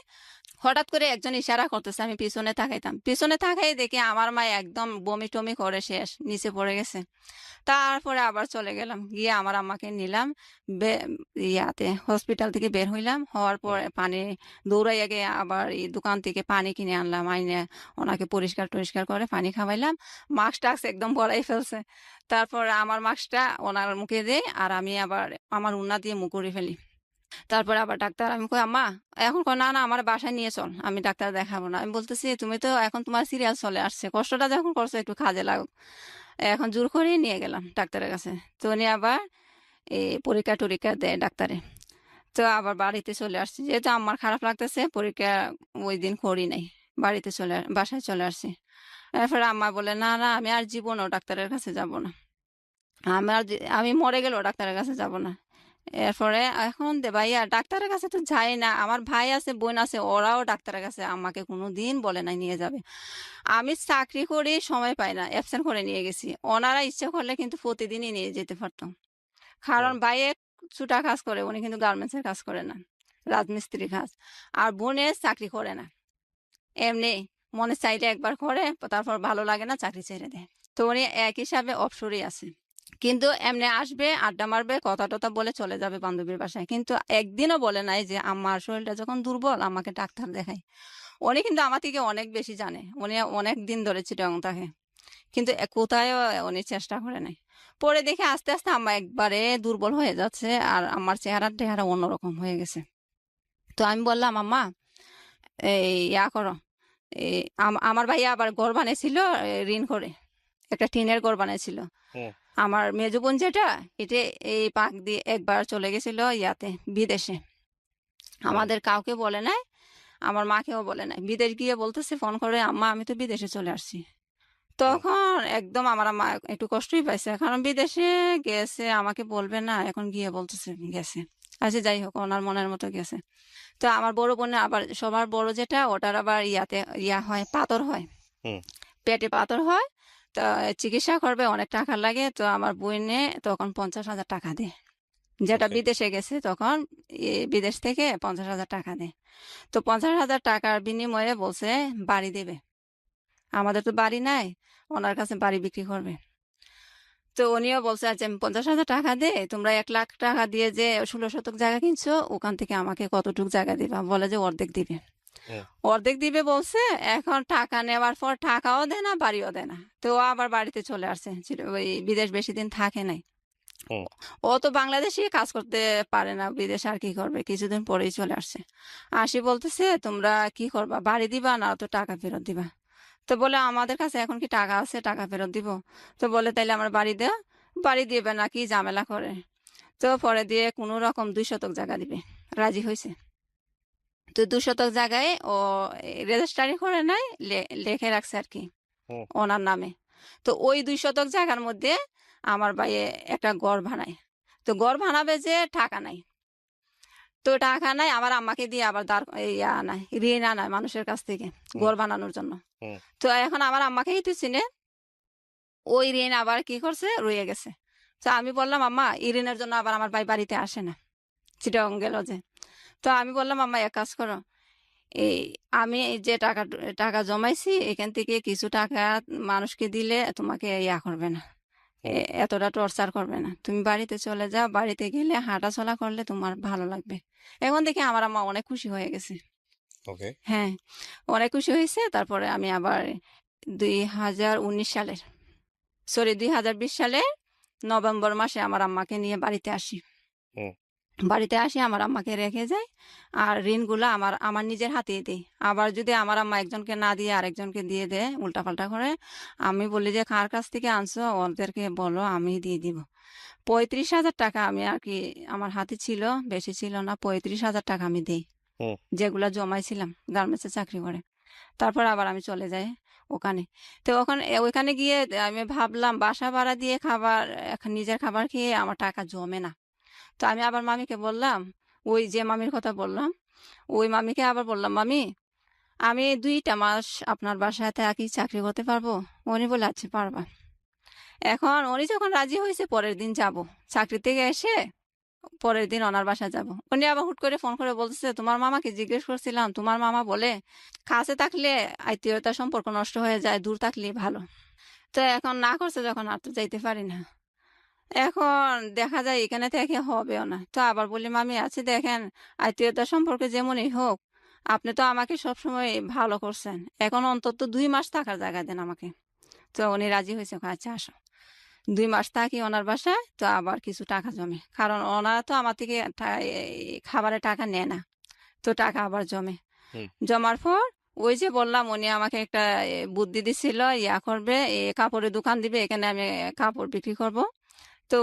হঠাৎ করে একজন ইশারা করতেছে, আমি পিছনে তাকাইতাম, পিছনে তাকাই দেখি আমার মা একদম বমি টমি করে শেষ, নিচে পড়ে গেছে। তারপরে আবার চলে গেলাম, গিয়ে আমার আম্মাকে নিলাম, ইয়াতে হসপিটাল থেকে বের হইলাম, হওয়ার পর হুম, পানি দৌড়াইয়া গিয়ে আবার এই দোকান থেকে পানি কিনে আনলাম, আইনে ওনাকে পরিষ্কার টরিষ্কার করে পানি খাওয়াইলাম। মাস্ক টাস্ক একদম পরাই ফেলছে। তারপর আমার মাস্কটা ওনার মুখে দিই, আর আমি আবার আমার উন্না দিয়ে মুখ করে ফেলি। তারপরে আবার ডাক্তার, আমি কই আম্মা, এখন কয় না না আমার বাসায় নিয়ে চল, আমি ডাক্তার দেখাবো না। আমি বলতেছি তুমি তো এখন তোমার সিরিয়াল চলে আসছে, কষ্টটা যখন করছো একটু কাজে লাগুক। এখন জোর করেই নিয়ে গেলাম ডাক্তারের কাছে। তো উনি আবার এই পরীক্ষা টরীক্ষা দেয় ডাক্তারে। তো আবার বাড়িতে চলে আসছি, যেহেতু আমার খারাপ লাগতেছে, পরীক্ষা ওই দিন করি নাই, বাসায় চলে আসছি। এরপর আম্মা বলে না না আমি আর জীবনও ডাক্তারের কাছে যাব না, আমি মরে গেলেও ডাক্তারের কাছে যাব না। এরপরে এখন ভাইয়া ডাক্তারের কাছে তো যাই না, আমার ভাই আছে বোন আছে, ওরাও ডাক্তারের কাছে আমাকে কোনো দিন বলে নাই নিয়ে যাবে। আমি চাকরি করে সময় পাই না, অ্যাবসেন্ট করে নিয়ে গেছি। ওনারা ইচ্ছে করলে কিন্তু প্রতিদিনই নিয়ে যেতে পারতাম, কারণ হুম, ভাইয়ে ছুটা কাজ করে, উনি কিন্তু গার্মেন্টস এর কাজ করে না, রাজমিস্ত্রি কাজ। আর বোনে চাকরি করে না, এমনি মনে চাইলে একবার করে, তারপর ভালো লাগে না চাকরি ছেড়ে দেয়। তো উনি এক হিসাবে অবসরই আছে, কিন্তু এমনি আসবে আড্ডা মারবে কথা টথা বলে চলে যাবে বান্ধবীর বাসায়, কিন্তু একদিনও বলে নাই যে আমার শরীরটা যখন দুর্বল আমাকে ডাক্তার দেখাই। উনি কিন্তু আমার থেকে অনেক বেশি জানে, উনি অনেক দিন ধরে চিটাগাং থাকে, কিন্তু কোথায়ও উনি চেষ্টা করে নাই। পরে দেখে আস্তে আস্তে আম্মা একবারে দুর্বল হয়ে যাচ্ছে, আর আমার চেহারা অন্যরকম হয়ে গেছে। তো আমি বললাম আম্মা এই ইয়া করো, এই আমার ভাইয়া আবার ঘর বানিয়েছিল, ঋণ করে একটা টিনের ঘর বানিয়েছিল। হুম, আমার মেজো বোন যেটা, এটা এই পাক দিয়ে একবার চলে গেছিল ইয়াতে বিদেশে, হুম, আমাদের কাউকে বলে নাই, আমার মাকেও বলে নাই। বিদেশ গিয়ে বলতেছে ফোন করে আম্মা আমি তো বিদেশে চলে আসছি। হুম, তখন একদম আমার মা একটু কষ্টই পাইছে, কারণ বিদেশে গেছে আমাকে বলবে না, এখন গিয়ে বলতেছে গেছে। আচ্ছা যাই হোক, ওনার মনের মতো গেছে। তো আমার বড় বোনের আবার সবার বড় যেটা, ওটার আবার ইয়া হয়, পাথর হয়, হুম, পেটে পাথর হয়। তা চিকিৎসা করবে, অনেক টাকা লাগে। তো আমার বোনে তখন 50,000 টাকা দেয়, যেটা ওকে, বিদেশে গেছে তখন বিদেশ থেকে 50,000 টাকা দেয়। তো 50,000 টাকার বিনিময়ে বলছে বাড়ি দেবে, আমাদের তো বাড়ি নাই, ওনার কাছে বাড়ি বিক্রি করবে। তো উনিও বলছে আচ্ছা আমি 50,000 টাকা দে, তোমরা 1 লাখ টাকা দিয়ে যে 16 শতক জায়গা কিনছো, ওখান থেকে আমাকে কতটুক জায়গা দিবা, বলে যে অর্ধেক দিবে। হুম। অর্ধেক দিবে বলছে। এখন টাকা নেওয়ার পর টাকাও দেয় না, বাড়িও দেয় না। তো ও আবার বাড়িতে চলে আসছে। ওই বিদেশ বেশি দিন থাকে নাই। হুম। ও তো বাংলাদেশে কাজ করতে পারে না, বিদেশে আর কি করবে, কিছুদিন পরেই চলে আসছে। আসি বলতেছে, তোমরা কি করবা, বাড়ি দিবা না তো টাকা ফেরত দিবা? তো বলে, আমাদের কাছে এখন কি টাকা আছে, টাকা ফেরত দিব? তো বলে, তাইলে আমার বাড়ি দেও। বাড়ি দিবে না, কি ঝামেলা করে। তো পরে দিয়ে কোনো রকম 2 শতক জায়গা দিবে, রাজি হয়েছে। তো 2 শতক জায়গায় ও রেজিস্ট্রারি করে নাই, লেখে রাখছে আর কি হুম। ওনার নামে। তো ওই 2 শতক জায়গার মধ্যে আমার ভাই একটা ঘর বানায়। তো ঘর বানাবে যে টাকা নাই। তো টাকা নাই, আবার আম্মাকে দিয়ে আবার ইয়া আনায়, ঋণ আনায় মানুষের কাছ থেকে হুম। ঘর বানানোর জন্য। হুম। তো এখন আমার আম্মাকেই তো চিনে, ওই ঋণ আবার কি করছে, রয়ে গেছে। তো আমি বললাম, আম্মা, এই ঋণের জন্য আবার আমার ভাই বাড়িতে আসে না, চিটাং গেল যে। তো আমি বললাম, আম্মা এক কাজ করো, এই আমি এই যে টাকা টাকা জমাইছি, এখান থেকে কিছু টাকা মানুষকে দিলে তোমাকে ইয়া করবে না, হুম। এতটা টর্চার করবে না। তুমি বাড়িতে চলে যাও, বাড়িতে গেলে হাঁটা চলা করলে তোমার ভালো লাগবে। এখন দেখি আমার আম্মা অনেক খুশি হয়ে গেছে। ওকে। হ্যাঁ, অনেক খুশি হয়েছে। তারপরে আমি আবার 2019 সালের, সরি 2020 সালের নভেম্বর মাসে আমার আম্মাকে নিয়ে বাড়িতে আসি। হুম। বাড়িতে আসি, আমার আম্মাকে রেখে যাই। আর ঋণগুলো আমার আমার নিজের হাতেই দিই। আবার যদি আমার আম্মা একজনকে না দিয়ে আরেকজনকে দিয়ে দেয় উল্টাপাল্টা করে, আমি বলি যে, কার কাছ থেকে আনছো ওদেরকে বলো, আমি দিয়ে দিব। 35,000 টাকা আমি আর কি আমার হাতে ছিল, বেশি ছিল না, 35,000 টাকা আমি দিই, হুম। যেগুলা জমাইছিলাম গার্মেন্টসে চাকরি করে। তারপর আবার আমি চলে যাই ওখানে। তো ওইখানে গিয়ে আমি ভাবলাম, বাসা ভাড়া দিয়ে খাবার, এখন নিজের খাবার খেয়ে আমার টাকা জমে না। তো আমি আবার মামিকে বললাম, ওই যে মামির কথা বললাম, ওই মামিকে আবার বললাম, মামি, আমি 2টা মাস আপনার বাসায় থাকি, চাকরি করতে পারবো? উনি বলে, আচ্ছা পারবা। এখন উনি যখন রাজি হয়েছে, পরের দিন যাব, চাকরি থেকে এসে পরের দিন ওনার বাসায় যাব। উনি আবার হুট করে ফোন করে বলতেছে, তোমার মামাকে জিজ্ঞেস করছিলাম, তোমার মামা বলে কাছে থাকলে আত্মীয়তার সম্পর্ক নষ্ট হয়ে যায়, দূর থাকলে ভালো। তো এখন না করছে যখন, আর তো যাইতে পারি না। এখন দেখা যায় এখানে থেকে হবেও না। তো আবার বলি, মামি আছে দেখেন, আত্মীয়তার সম্পর্কে যেমনই হোক, আপনি তো আমাকে সবসময় ভালো করছেন, এখন অন্তত 2 মাস থাকার জায়গা দেন আমাকে। তো উনি রাজি হয়েছে, আচ্ছা আসো। 2 মাস থাকি ওনার বাসায়। তো আবার কিছু টাকা জমে, কারণ ওনারা তো আমার থেকে এই খাবারের টাকা নেয় না। তো টাকা আবার জমে। হুম। জমার পর ওই যে বললাম, উনি আমাকে একটা বুদ্ধি দিছিল, ইয়া করবে, কাপড়ের দোকান দিবে, এখানে আমি কাপড় বিক্রি করব। তো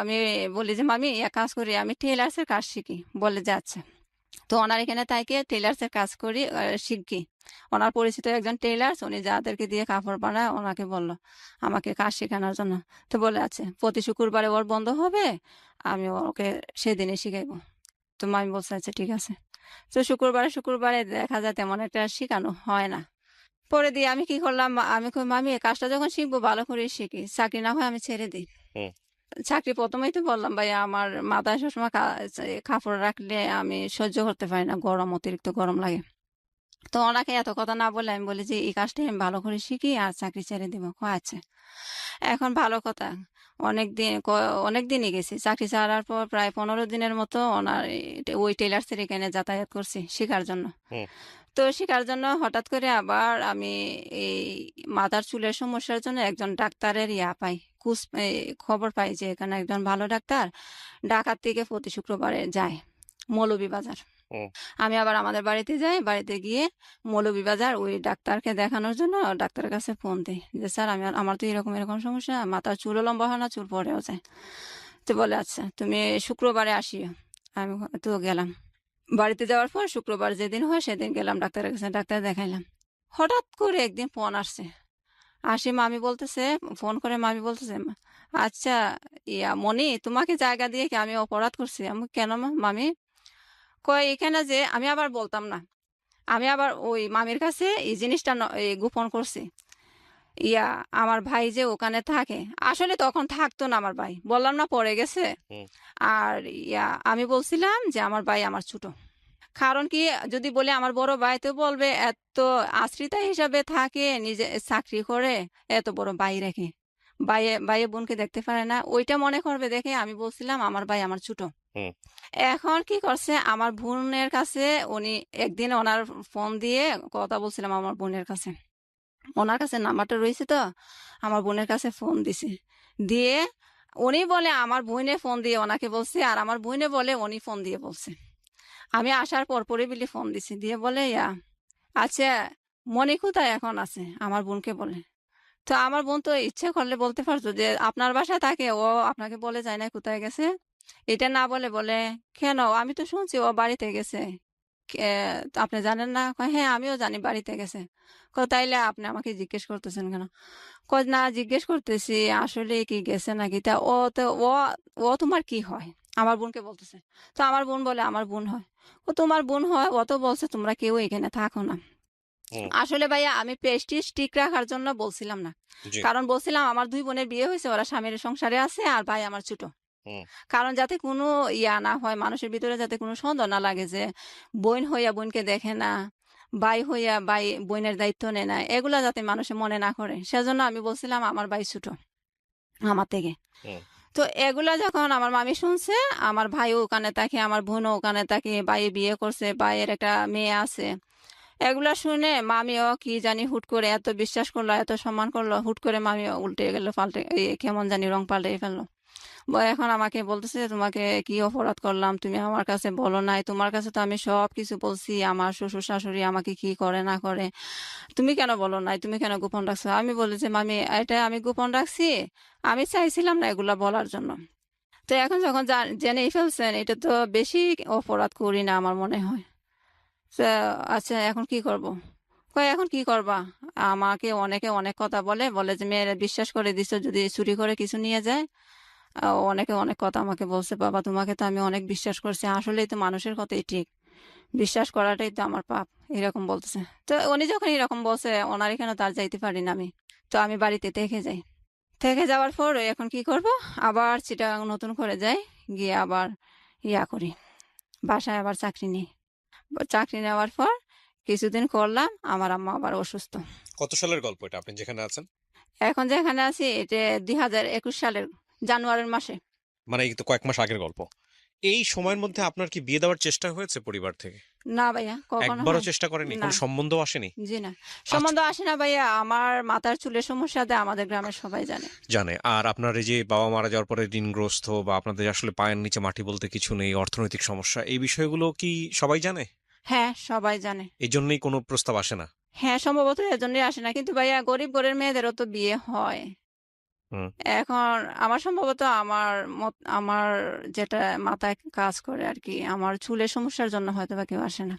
আমি বলি যে, মামি এক কাজ করি, আমি টেলার্সের কাজ শিখি। বলে যে আচ্ছা। তো ওনার এখানে তাইকে টেলার্সের কাজ করি, শিখি। ওনার পরিচিত একজন টেলার্স, উনি যাদেরকে দিয়ে কাপড় বানায়, ওনাকে বললো আমাকে কাজ শেখানোর জন্য। তো বলে আছে, প্রতি শুক্রবারে ওর বন্ধ হবে, আমি ওকে সেদিনে শিখাইবো। তো মামি বলছে, আচ্ছা ঠিক আছে। তো শুক্রবারে শুক্রবারে দেখা যায় তেমন একটা শেখানো হয় না। পরে দিয়ে আমি কি করলাম, আমি কই, মামি এই কাজটা যখন শিখবো ভালো করে শিখি, চাকরি না হয় আমি ছেড়ে দিই। হুম। চাকরি প্রথমেই তো বললাম, ভাইয়া আমার মাথায় সবসময় কাপড় রাখলে আমি সহ্য করতে পারি না, গরম, অতিরিক্ত গরম লাগে। তো ওনাকে এত কথা না বলে আমি বলি যে, এই কাজটাই আমি ভালো করে শিখি আর চাকরি ছেড়ে দিব। আচ্ছা। এখন ভালো কথা, অনেক দিনই গেছি চাকরি ছাড়ার পর, প্রায় 15 দিনের মতো ওনার ওই টেলার্সের এখানে যাতায়াত করছি শেখার জন্য। হুম। তো শেখার জন্য হঠাৎ করে আবার আমি এই মাথার চুলের সমস্যার জন্য একজন ডাক্তারের পাই, খবর পাই যে এখানে একজন ভালো ডাক্তার ঢাকার থেকে প্রতি শুক্রবারে যায় মৌলভীবাজার। হুম। আমি আবার আমাদের বাড়িতে যাই, বাড়িতে গিয়ে মৌলভীবাজার ওই ডাক্তারকে দেখানোর জন্য ডাক্তারের কাছে ফোন দিই যে, স্যার আমার তো এরকম এরকম সমস্যা, মাথার চুলও লম্বা হয় না, চুল পড়েও যায়। তো বলে, আচ্ছা তুমি শুক্রবারে আসিও। আমি তো গেলাম। বাড়িতে যাওয়ার পর শুক্রবার যেদিন হয় সেদিন গেলাম ডাক্তারের কাছে, ডাক্তার দেখাইলাম। হঠাৎ করে একদিন ফোন আসছে, আসি মামি বলতেছে, ফোন করে মামি বলতেছে, আচ্ছা মনি, তোমাকে জায়গা দিয়ে কি আমি অপরাধ করছি? আমি, কেন মামি? কয়, এখানে যে, আমি আবার বলতাম না, আমি আবার ওই মামির কাছে এই জিনিসটা গোপন করছি। ইয়া আমার ভাই যে ওখানে থাকে, আসলে তখন থাকতো না আমার ভাই, বললাম না পড়ে গেছে। হুম। আর আমি বলছিলাম যে আমার ভাই আমার ছোট। কারণ কি, যদি বলে আমার বড় ভাই, তো বলবে এত আশ্রিতা হিসাবে থাকে, নিজে চাকরি করে, এত বড় ভাই রেখে ভাইয়ে ভাইয়ে বোনকে দেখতে পারে না, ওইটা মনে করবে দেখে আমি বলছিলাম আমার ভাই আমার ছোট। হুম। এখন কি করছে আমার বোনের কাছে উনি একদিন ওনার ফোন দিয়ে কথা বলছিলাম আমার বোনের কাছে। ওনার কাছে নাম্বারটা রয়েছে তো আমার বোনের কাছে ফোন দিছে। দিয়ে উনি বলে আমার বোনে ফোন দিয়ে ওনাকে বলছে আর আমার বোনে বলে উনি ফোন দিয়ে বলছে। আমি আসার পরপরই বিলি ফোন দিছি। দিয়ে বলে আচ্ছা মনি কোথায় এখন আছে? আমার বোনকে বলে। তো আমার বোন তো ইচ্ছে করলে বলতে পারতো যে আপনার বাসায় থাকে, ও আপনাকে বলে যায় না কোথায় গেছে? এটা না বলে বলে কেন আমি তো শুনছি ও বাড়িতে গেছে। তো আপনি জানেন না? কয় হ্যাঁ আমিও জানি বাড়িতে গেছে। তাইলে আপনি আমাকে জিজ্ঞেস করতেছেন কেন? কয় না জিজ্ঞেস করতেছি আসলে কি গেছে নাকি। তা ও তো ও ও তোমার কি হয়? আমার বোনকে বলতেছে। তো আমার বোন বলে আমার বোন হয়। ও তোমার বোন হয়, ও তো বলছে তোমরা কেউ এখানে থাকো না। হুম। আসলে ভাইয়া আমি প্রেস্টিজ ঠিক রাখার জন্য বলছিলাম না। জি। কারণ বলছিলাম আমার ২ বোনের বিয়ে হয়েছে, ওরা স্বামীর সংসারে আছে আর ভাই আমার ছোট। হুম। কারণ যাতে কোনো না হয়, মানুষের ভিতরে যাতে কোনো সন্দেহ না লাগে যে বোন হইয়া বোনকে দেখে না, ভাই হইয়া ভাই বোনের দায়িত্ব নেয় না। এগুলা যাতে মানুষে মনে না করে। সেজন্য আমি বলছিলাম আমার ভাই ছোট আমার থেকে। হুম। তো এগুলা যখন আমার মামি শুনছে, আমার ভাইও ওখানে থাকে, আমার বোনও ওখানে থাকে, ভাই বিয়ে করছে, ভাইয়ের একটা মেয়ে আছে। এগুলা শুনে মামিও কি জানি হুট করে এত বিশ্বাস করলো, এত সম্মান করলো, হুট করে মামিও উল্টে গেল, পাল্টে কেমন জানি রং পাল্টে ফেললো। এখন আমাকে বলতেছে তোমাকে কি অপরাধ করলাম, তুমি আমার কাছে বলো নাই? তোমার কাছে তো আমি সব কিছু বলছি, আমার শ্বশুর শাশুড়ি আমাকে কি করে না করে, তুমি কেন বলো নাই? তুমি কেন গোপন রাখছো? আমি বলি যে মামি এটা আমি গোপন রাখছি, আমি চাইছিলাম না এগুলা বলার জন্য। তো এখন যখন জেনেই ফেলছেন, এটা তো বেশি অপরাধ করি না আমার মনে হয়। তা আচ্ছা এখন কি করব? কয় এখন কি করবা? আমাকে অনেকে অনেক কথা বলে, বলে যে মেয়েরা বিশ্বাস করে দিছো যদি চুরি করে কিছু নিয়ে যায়। অনেকে অনেক কথা আমাকে বলছে, বাবা তোমাকে তো আমি অনেক বিশ্বাস করছি, আসলেই তো মানুষের কথাই ঠিক, বিশ্বাস করাটাই তো আমার পাপ, এরকম বলতেছে। তো উনি যখন এরকম বলছে ওনার এখানে তার যাইতে পারি না আমি। তো আমি বাড়িতে থেকে যাই। থেকে যাওয়ার পর এখন কি করব? আবার চিটাগাং নতুন করে যাই, গিয়ে আবার করি, বাসায় আবার চাকরি নিই। চাকরি নেওয়ার পর কিছুদিন করলাম, আমার আম্মা আবার অসুস্থ। কত সালের গল্প এটা আপনি যেখানে আছেন? এখন যেখানে আছি এটা ২০২১ সালের জানুয়ারির মাসে। মানে এই তো কয়েক মাস আগের গল্প। এই সময়ের মধ্যে আপনার কি বিয়ে দেওয়ার চেষ্টা হয়েছে পরিবার থেকে? না ভাইয়া, কখনো একবারও হয় চেষ্টা করেনি? না। কোনো সম্বন্ধও আসেনি? জি না, আচ্ছা। সম্বন্ধ আসে না ভাইয়া। আমার মাথার চুলের সমস্যাতে আমাদের গ্রামের সবাই জানে। জানে। আর আপনার এই যে বাবা মারা যাওয়ার পরে ঋণগ্রস্ত বা আপনাদের আসলে পায়ের নিচে মাটি বলতে কিছু নেই, অর্থনৈতিক সমস্যা, এই বিষয়গুলো কি সবাই জানে? হ্যাঁ সবাই জানে। এজন্যই কোনো প্রস্তাব আসে না? হ্যাঁ সম্ভবত এজন্যই আসে না, কিন্তু ভাইয়া গরিব ঘরের মেয়েদেরও তো বিয়ে হয়। হুম। এখন আমার সম্ভবত আমার যেটা মাথায় কাজ করে আর কি, আমার চুলের সমস্যার জন্য হয়তো বা কেউ আসে না।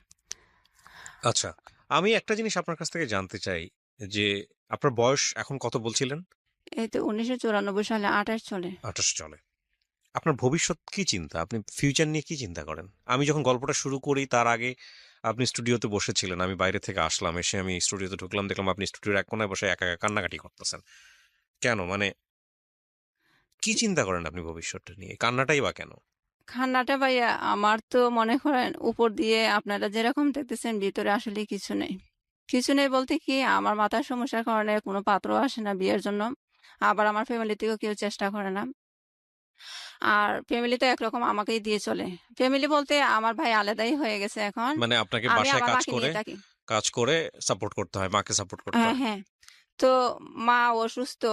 আচ্ছা। আমি একটা জিনিস আপনার কাছ থেকে জানতে চাই যে, আপনার বয়স এখন কত বলছিলেন? এই তো ১৯৯৪ সালে ২৮ চলে। ২৮ চলে। আপনার ভবিষ্যৎ কি চিন্তা? আপনি ফিউচার নিয়ে কি চিন্তা করেন? আমি যখন গল্পটা শুরু করি তার আগে আপনি স্টুডিওতে বসেছিলেন। আমি বাইরে থেকে আসলাম। এসে আমি স্টুডিওতে ঢুকলাম, দেখলাম আপনি স্টুডিওর এক কোণায় বসে একা, একা কান্নাকাটি করতেছেন। কেন? মানে কি চিন্তা করেন আপনি ভবিষ্যৎটা নিয়ে? কান্নাটাই বা কেন? খান্নাটা ভাইয়া আমার তো মনে করেন উপর দিয়ে আপনারা যেরকম দেখতেছেন, ভিতরে আসলে কিছু নেই। কিছু নেই বলতে কি, আমার মাথার সমস্যার কারণে কোনো পাত্র আসে না বিয়ের জন্য। আবার আমার ফ্যামিলি থেকেও কেউ চেষ্টা করে না। আর ফ্যামিলি তো একরকম আমাকেই দিয়ে চলে। ফ্যামিলি বলতে আমার ভাই আলাদাই হয়ে গেছে এখন। মানে আপনাকে আমি বাসায় আমার মাকে নিয়ে থাকি। কাজ করে সাপোর্ট করতে হয়। মাকে সাপোর্ট করতে হয়। হ্যাঁ। তো মা অসুস্থ।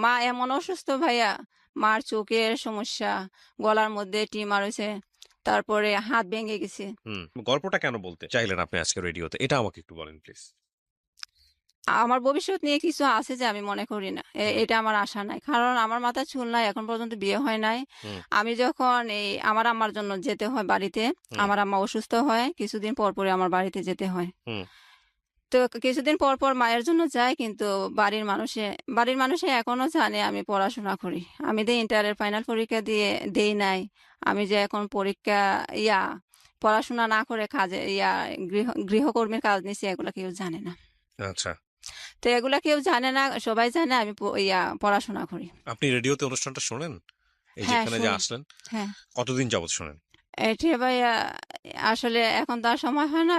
মা এমন অসুস্থ ভাইয়া, মার চোখের সমস্যা, গলার মধ্যে টিউমার হইছে। তারপরে হাত ভেঙে গেছে। হুম। গল্পটা কেন বলতে চাইলেন আপনি আজকে রেডিওতে? এটা আমাকে একটু বলেন প্লিজ। আমার ভবিষ্যৎ নিয়ে কিছু আছে যে আমি মনে করি না। হুম। এটা আমার আশা নাই। কারণ আমার মাথায় চুল নাই, এখন পর্যন্ত বিয়ে হয় নাই। হুম। আমি যখন আমার আম্মার জন্য যেতে হয় বাড়িতে, হুম। আমার আম্মা অসুস্থ হয়। কিছুদিন পর পরই আমার বাড়িতে যেতে হয়। হুম। তো কিছুদিন পর পর মায়ের জন্য যাই, কিন্তু বাড়ির মানুষে এখনো জানে আমি পড়াশোনা করি। আমি যে ইন্টারের ফাইনাল পরীক্ষা দিয়ে দেই নাই। আমি যে এখন পরীক্ষা ইয়া পড়াশোনা না করে কাজে গৃহকর্মীর কাজ নিছি, এগুলা কেউ জানে না। আচ্ছা। তো এগুলা কেউ জানে না, সবাই জানে আমি পড়াশোনা করি। আপনি রেডিওতে অনুষ্ঠানটা শোনেন? এই হ্যাঁ যেখানে যে শুনি। আসলেন? হ্যাঁ। কতদিন যাবত শোনেন? এটা ভাইয়া আসলে এখন তো আর সময় হয় না।